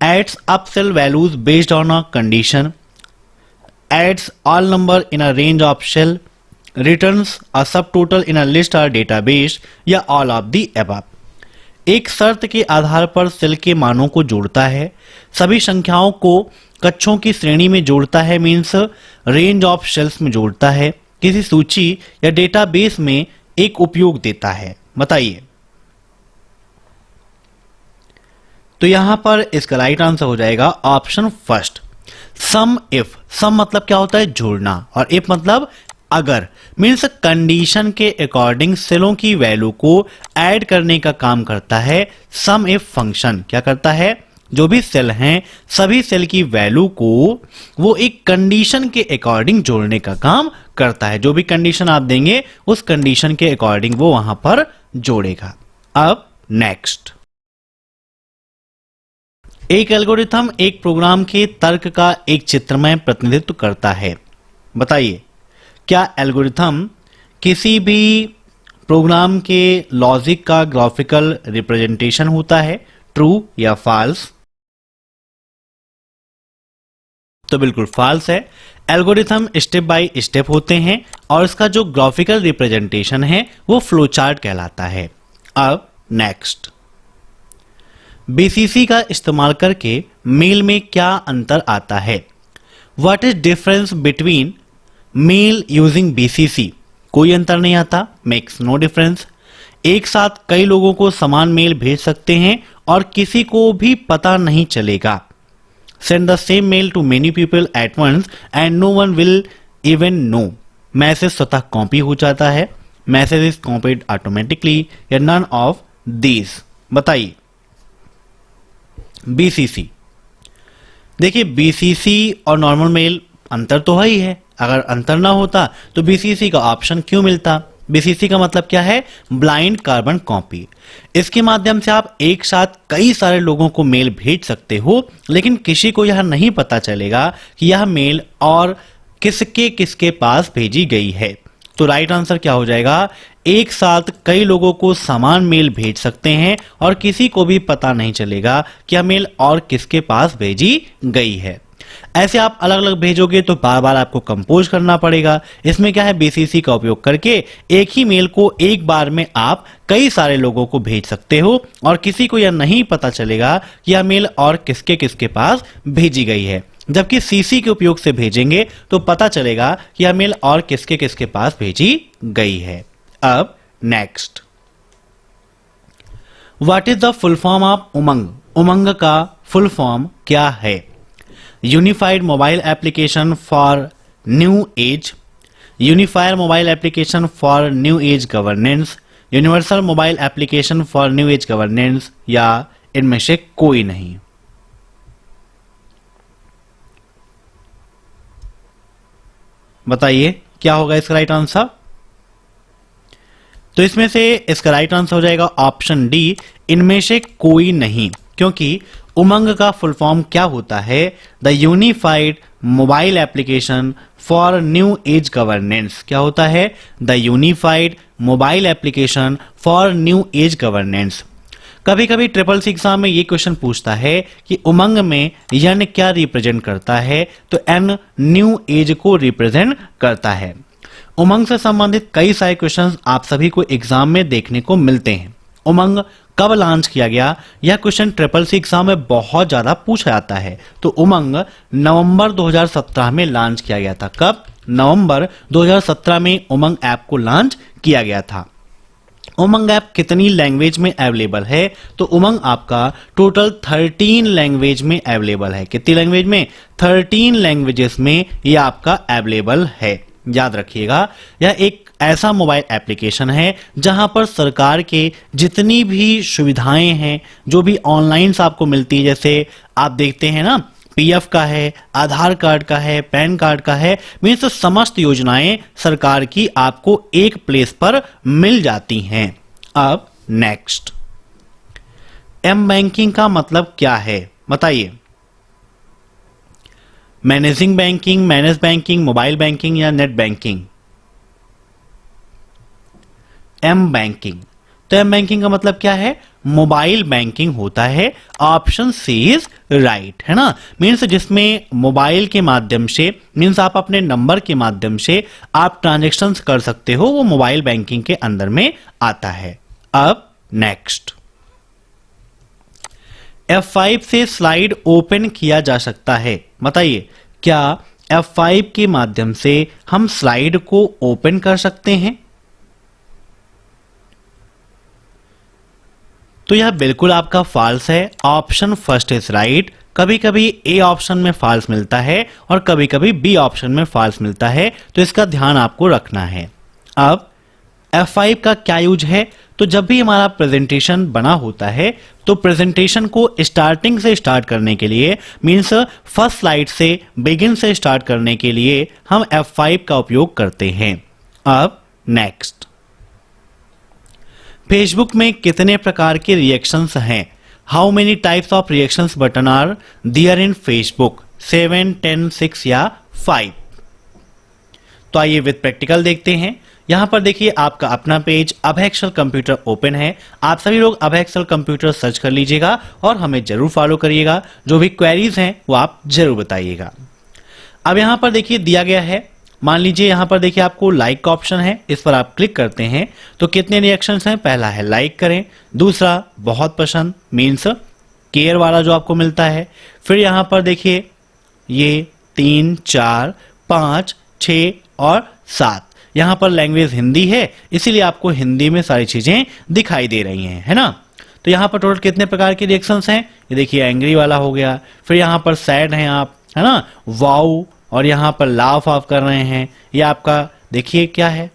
adds up cell values based on a condition, adds all number in a range of cell, returns a subtotal in a list or database, या all of the above। एक शर्त के आधार पर cell के मानों को जोड़ता है, सभी संख्याओं को कक्षों की श्रेणी में जोड़ता है, मीन्स रेंज ऑफ सेल्स में जोड़ता है, किसी सूची या डेटाबेस में एक उपयोग देता है। बताइए, तो यहां पर इसका राइट आंसर हो जाएगा ऑप्शन फर्स्ट, सम इफ। सम मतलब क्या होता है, जोड़ना, और इफ मतलब अगर, मीन्स कंडीशन के अकॉर्डिंग सेलों की वैल्यू को ऐड करने का काम करता है सम इफ फंक्शन। क्या करता है, जो भी सेल हैं सभी सेल की वैल्यू को वो एक कंडीशन के अकॉर्डिंग जोड़ने का काम करता है। जो भी कंडीशन आप देंगे उस कंडीशन के अकॉर्डिंग वो वहां पर जोड़ेगा। अब नेक्स्ट, एक एल्गोरिथम एक प्रोग्राम के तर्क का एक चित्रमय प्रतिनिधित्व करता है। बताइए, क्या एल्गोरिथम किसी भी प्रोग्राम के लॉजिक का ग्राफिकल रिप्रेजेंटेशन होता है? ट्रू या फॉल्स? तो बिल्कुल फॉल्स है। एल्गोरिथम स्टेप बाय स्टेप होते हैं और इसका जो ग्राफिकल रिप्रेजेंटेशन है वो फ्लो चार्ट कहलाता है। अब नेक्स्ट, बीसीसी का इस्तेमाल करके मेल में क्या अंतर आता है? What is difference between mail using BCC? कोई अंतर नहीं आता, मेक्स नो डिफरेंस। एक साथ कई लोगों को समान मेल भेज सकते हैं और किसी को भी पता नहीं चलेगा। Send the same mail to many people at once and no one will even know. Message स्वतः कॉपी हो जाता है, मैसेज इज कॉपीड ऑटोमेटिकली या नन ऑफ दीज। बताइए बीसीसी। देखिए बीसीसी और नॉर्मल मेल अंतर तो है ही है, अगर अंतर ना होता तो बीसीसी का ऑप्शन क्यों मिलता? बीसीसी का मतलब क्या है? Blind carbon copy. इसके माध्यम से आप एक साथ कई सारे लोगों को मेल भेज सकते हो, लेकिन किसी को यह नहीं पता चलेगा कि यह मेल और किसके किसके पास भेजी गई है। तो राइट आंसर क्या हो जाएगा? एक साथ कई लोगों को समान मेल भेज सकते हैं और किसी को भी पता नहीं चलेगा कि यह मेल और किसके पास भेजी गई है। ऐसे आप अलग अलग भेजोगे तो बार बार आपको कंपोज करना पड़ेगा। इसमें क्या है, बीसीसी का उपयोग करके एक ही मेल को एक बार में आप कई सारे लोगों को भेज सकते हो और किसी को यह नहीं पता चलेगा कि यह मेल और किसके किसके पास भेजी गई है। जबकि सीसी के उपयोग से भेजेंगे तो पता चलेगा कि यह मेल और किसके किसके पास भेजी गई है। अब next, what is the full form of UMANG? UMANG का फुल फॉर्म क्या है? Unified mobile application for new age, unifier mobile application for new age governance, universal mobile application for new age governance, या इनमें से कोई नहीं। बताइए क्या होगा इसका राइट आंसर? तो इसमें से इसका राइट आंसर हो जाएगा ऑप्शन डी, इनमें से कोई नहीं। क्योंकि उमंग का फुल फॉर्म क्या होता है? The unified mobile application for new age governance. क्या होता है? The unified mobile application for new age governance. कभी कभी ट्रिपल सी एग्जाम में ये क्वेश्चन पूछता है कि उमंग में एन क्या रिप्रेजेंट करता है? तो एन न्यू एज को रिप्रेजेंट करता है। उमंग से संबंधित कई सारे क्वेश्चंस आप सभी को एग्जाम में देखने को मिलते हैं। उमंग कब लॉन्च किया गया? यह क्वेश्चन ट्रिपल सी एग्जाम में बहुत ज्यादा पूछा जाता है। तो उमंग नवंबर 2017 में लॉन्च किया गया था। कब? नवंबर 2017 में उमंग ऐप को लॉन्च किया गया था। उमंग ऐप कितनी लैंग्वेज में अवेलेबल है? तो उमंग आपका टोटल 13 लैंग्वेज में अवेलेबल है। कितनी लैंग्वेज में? 13 लैंग्वेजेस में यह आपका अवेलेबल है। याद रखिएगा, यह एक ऐसा मोबाइल एप्लीकेशन है जहां पर सरकार के जितनी भी सुविधाएं हैं, जो भी ऑनलाइन आपको मिलती है, जैसे आप देखते हैं ना, पीएफ का है, आधार कार्ड का है, पैन कार्ड का है, मीन्स समस्त योजनाएं सरकार की आपको एक प्लेस पर मिल जाती हैं। अब नेक्स्ट, एम बैंकिंग का मतलब क्या है? बताइए। Managing banking, manage banking, mobile banking या नेट बैंकिंग? M banking. तो एम बैंकिंग का मतलब क्या है? मोबाइल बैंकिंग होता है। ऑप्शन सी इज राइट, है ना। मीन्स जिसमें मोबाइल के माध्यम से, मीन्स आप अपने नंबर के माध्यम से आप ट्रांजैक्शंस कर सकते हो, वो मोबाइल बैंकिंग के अंदर में आता है। अब नेक्स्ट, F5 से स्लाइड ओपन किया जा सकता है। बताइए, क्या F5 के माध्यम से हम स्लाइड को ओपन कर सकते हैं? तो यह बिल्कुल आपका फॉल्स है। Option first is right. कभी कभी ए ऑप्शन में फॉल्स मिलता है और कभी कभी बी ऑप्शन में फॉल्स मिलता है, तो इसका ध्यान आपको रखना है। अब F5 का क्या यूज है? तो जब भी हमारा प्रेजेंटेशन बना होता है तो प्रेजेंटेशन को स्टार्टिंग से स्टार्ट करने के लिए, मीन्स फर्स्ट स्लाइड से, बिगिन से स्टार्ट करने के लिए हम F5 का उपयोग करते हैं। अब नेक्स्ट, फेसबुक में कितने प्रकार के रिएक्शंस हैं? How many types of reactions button are there in Facebook? 7, 10, 6 या 5? तो आइए विद प्रैक्टिकल देखते हैं। यहां पर देखिए आपका अपना पेज अभय एक्सेल कंप्यूटर ओपन है। आप सभी लोग अभय एक्सेल कंप्यूटर सर्च कर लीजिएगा और हमें जरूर फॉलो करिएगा। जो भी क्वेरीज हैं वो आप जरूर बताइएगा। अब यहां पर देखिए दिया गया है, मान लीजिए यहां पर देखिए आपको लाइक का ऑप्शन है, इस पर आप क्लिक करते हैं तो कितने रिएक्शंस हैं, पहला है लाइक करें, दूसरा बहुत पसंद मीन्स केयर वाला जो आपको मिलता है, फिर यहां पर देखिए ये 3 4 5 6 और 7, यहां पर लैंग्वेज हिंदी है इसीलिए आपको हिंदी में सारी चीजें दिखाई दे रही हैं, है ना। तो यहां पर टोटल कितने प्रकार के रिएक्शंस हैं, ये देखिए एंग्री वाला हो गया, फिर यहां पर सैड हैं आप, है ना, वाउ, और यहां पर लाफ आप कर रहे हैं, ये आपका देखिए क्या है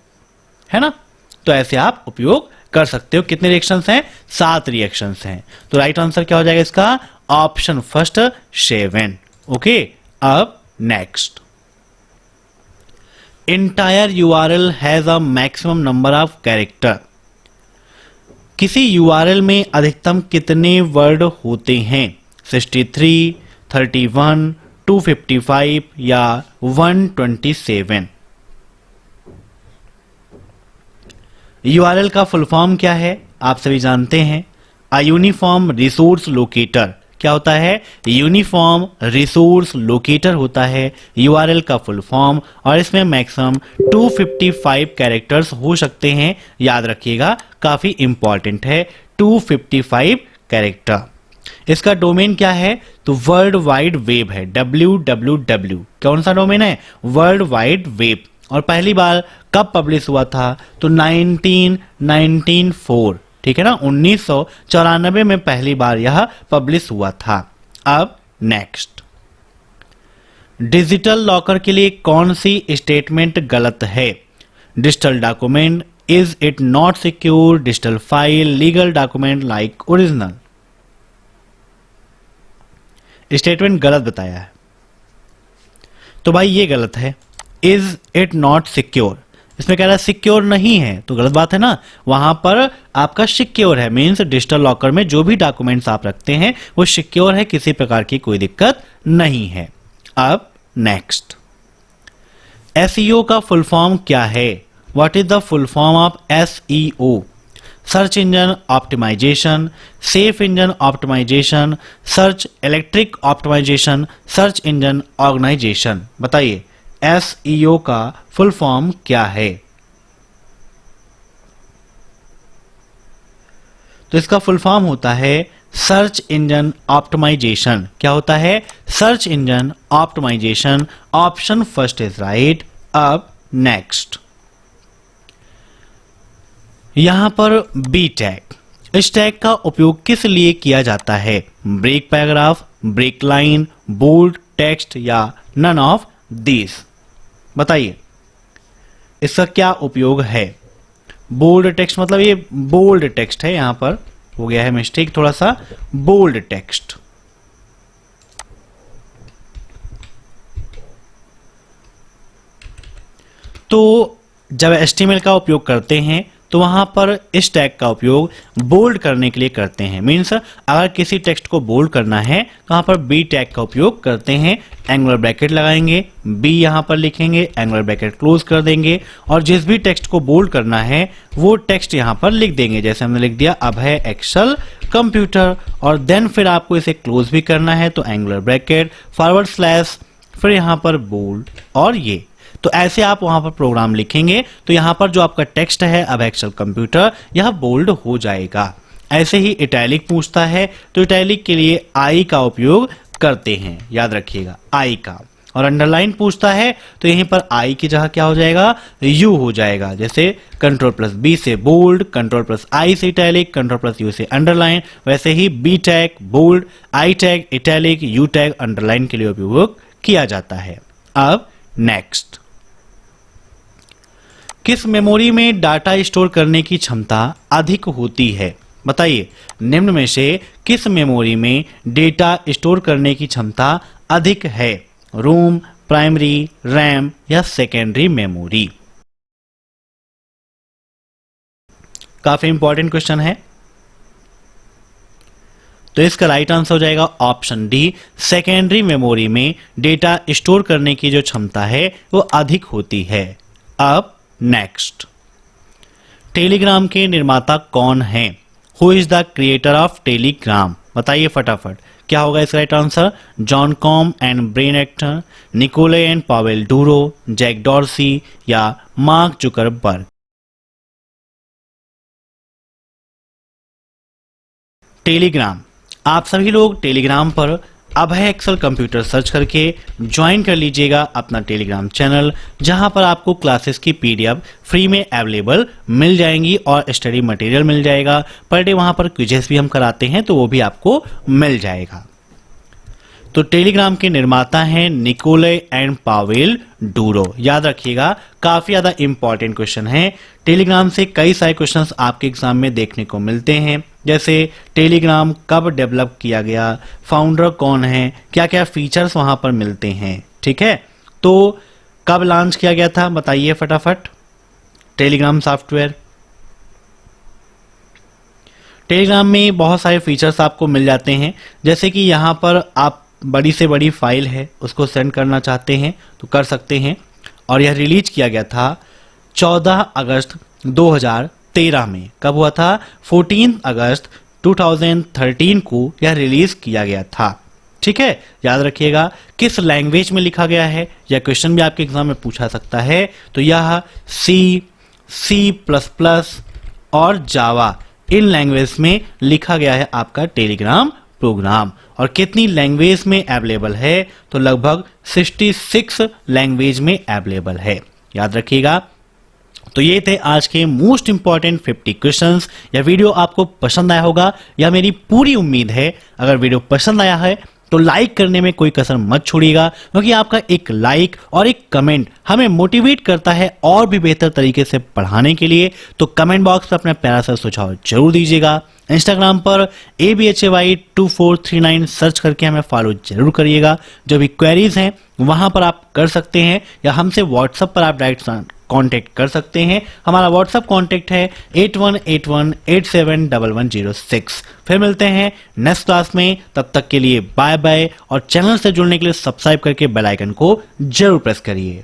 ना। तो ऐसे आप उपयोग कर सकते हो। कितने रिएक्शंस हैं, 7 रिएक्शंस हैं। तो राइट आंसर क्या हो जाएगा इसका, ऑप्शन फर्स्ट 7। ओके, अब next, entire URL has a maximum number of character. किसी यूआरएल में अधिकतम कितने वर्ड होते हैं, 63, 31, 255 या 127। यूआरएल का फुल फॉर्म क्या है, आप सभी जानते हैं, अ यूनिफॉर्म रिसोर्स लोकेटर। क्या होता है, यूनिफॉर्म रिसोर्स लोकेटर होता है यूआरएल का फुल फॉर्म, और इसमें मैक्सिमम 255 कैरेक्टर्स हो सकते हैं। याद रखिएगा, काफी इंपॉर्टेंट है, 255 कैरेक्टर। इसका डोमेन क्या है, तो वर्ल्ड वाइड वेब है, www। कौन सा डोमेन है, वर्ल्ड वाइड वेब। और पहली बार कब पब्लिश हुआ था, तो 1994, ठीक है ना, 1994 में पहली बार यह पब्लिश हुआ था। अब नेक्स्ट, डिजिटल लॉकर के लिए कौन सी स्टेटमेंट गलत है, digital document, is it not secure, digital file, legal document like original. Statement गलत बताया है, तो भाई ये गलत है, इज इट नॉट सिक्योर, इसमें कह रहा है सिक्योर नहीं है, तो गलत बात है ना। वहां पर आपका सिक्योर है, मीन्स डिजिटल लॉकर में जो भी डॉक्यूमेंट्स आप रखते हैं वो सिक्योर है, किसी प्रकार की कोई दिक्कत नहीं है। अब नेक्स्ट, एसईओ का फुल फॉर्म क्या है, what is the full form of SEO, search engine optimization, safe engine optimization, search electric optimization, search engine organization. बताइए एसईओ का फुल फॉर्म क्या है, तो इसका फुल फॉर्म होता है सर्च इंजन ऑप्टिमाइजेशन। क्या होता है, search engine optimization. Option first is right. अब नेक्स्ट, यहां पर बी टैग, इस टैग का उपयोग किस लिए किया जाता है, break paragraph, break line, bold text या नन ऑफ दिस। बताइए इसका क्या उपयोग है। बोल्ड टेक्स्ट मतलब ये बोल्ड टेक्स्ट है, यहां पर हो गया है मिस्टेक थोड़ा सा, बोल्ड टेक्स्ट। तो जब एचटीएमएल का उपयोग करते हैं तो वहां पर इस टैग का उपयोग बोल्ड करने के लिए करते हैं। मीन्स अगर किसी टेक्स्ट को बोल्ड करना है तो वहां पर बी टैग का उपयोग करते हैं। एंगुलर ब्रैकेट लगाएंगे, बी यहां पर लिखेंगे, एंगुलर ब्रैकेट क्लोज कर देंगे, और जिस भी टेक्स्ट को बोल्ड करना है वो टेक्स्ट यहां पर लिख देंगे। जैसे हमने लिख दिया अब है एक्सेल कंप्यूटर, और देन फिर आपको इसे क्लोज भी करना है, तो एंगुलर ब्रैकेट फॉरवर्ड स्लैश फिर यहां पर बोल्ड, और ये तो ऐसे आप वहां पर प्रोग्राम लिखेंगे तो यहां पर जो आपका टेक्स्ट है अब एक्सेल कंप्यूटर यह बोल्ड हो जाएगा। ऐसे ही इटैलिक पूछता है तो इटैलिक के लिए आई का उपयोग करते हैं, याद रखिएगा आई का। और अंडरलाइन पूछता है तो यहीं पर आई की जगह क्या हो जाएगा, यू हो जाएगा। जैसे कंट्रोल प्लस बी से बोल्ड, कंट्रोल प्लस आई से इटैलिक, कंट्रोल प्लस यू से अंडरलाइन, वैसे ही B tag bold, I tag italic, U tag underline के लिए उपयोग किया जाता है। अब नेक्स्ट, किस मेमोरी में डाटा स्टोर करने की क्षमता अधिक होती है। बताइए निम्न में से किस मेमोरी में डेटा स्टोर करने की क्षमता अधिक है, रोम, प्राइमरी, रैम या सेकेंडरी मेमोरी। काफी इंपॉर्टेंट क्वेश्चन है, तो इसका राइट आंसर हो जाएगा ऑप्शन डी, सेकेंडरी मेमोरी में डेटा स्टोर करने की जो क्षमता है वो अधिक होती है। अब नेक्स्ट, टेलीग्राम के निर्माता कौन हैं, who is the creator of Telegram. बताइए फटाफट क्या होगा इसका right answer? Jan Koum and Brian Acton, Nikolai and Pavel Durov, Jack Dorsey या मार्क जुकरबर्ग। टेलीग्राम, आप सभी लोग टेलीग्राम पर अभय एक्सेल कंप्यूटर सर्च करके ज्वाइन कर लीजिएगा अपना टेलीग्राम चैनल, जहां पर आपको क्लासेस की पीडीएफ फ्री में अवेलेबल मिल जाएंगी और स्टडी मटेरियल मिल जाएगा। पर डे वहां पर क्विजेस भी हम कराते हैं तो वो भी आपको मिल जाएगा। तो टेलीग्राम के निर्माता हैं निकोले एंड पावेल डूरो। याद रखिएगा, काफी ज्यादा इंपॉर्टेंट क्वेश्चन है। टेलीग्राम से कई सारे क्वेश्चंस आपके एग्जाम में देखने को मिलते हैं, जैसे टेलीग्राम कब डेवलप किया गया, फाउंडर कौन है, क्या क्या फीचर्स वहां पर मिलते हैं। ठीक है, तो कब लॉन्च किया गया था बताइए फटाफट टेलीग्राम सॉफ्टवेयर। टेलीग्राम में बहुत सारे फीचर्स आपको मिल जाते हैं, जैसे कि यहाँ पर आप बड़ी से बड़ी फाइल है उसको सेंड करना चाहते हैं तो कर सकते हैं। और यह रिलीज किया गया था 14 अगस्त 2013 में। कब हुआ था? 14 अगस्त 2013 को यह रिलीज किया गया था। ठीक है, याद रखिएगा किस लैंग्वेज में लिखा गया है, यह क्वेश्चन भी आपके एग्जाम में पूछा सकता है। तो यह C++ और जावा इन लैंग्वेज में लिखा गया है आपका टेलीग्राम प्रोग्राम। और कितनी लैंग्वेज में अवेलेबल है? तो लगभग 66 लैंग्वेज में अवेलेबल है। याद रखिएगा। तो ये थे आज के मोस्ट इंपॉर्टेंट 50 क्वेश्चंस। यह वीडियो आपको पसंद आया होगा, यह मेरी पूरी उम्मीद है। अगर वीडियो पसंद आया है तो लाइक करने में कोई कसर मत छोड़िएगा, क्योंकि आपका एक लाइक और एक कमेंट हमें मोटिवेट करता है और भी बेहतर तरीके से पढ़ाने के लिए। तो कमेंट बॉक्स पर अपना प्यारा सा सुझाव जरूर दीजिएगा। इंस्टाग्राम पर ABHAY2439 सर्च करके हमें फॉलो जरूर करिएगा। जो भी क्वेरीज हैं वहां पर आप कर सकते हैं, या हमसे व्हाट्सएप पर आप डायरेक्ट कांटेक्ट कर सकते हैं। हमारा व्हाट्सएप कांटेक्ट है 8181871106। फिर मिलते हैं नेक्स्ट क्लास में, तब तक के लिए बाय बाय। और चैनल से जुड़ने के लिए सब्सक्राइब करके बेल आइकन को जरूर प्रेस करिए।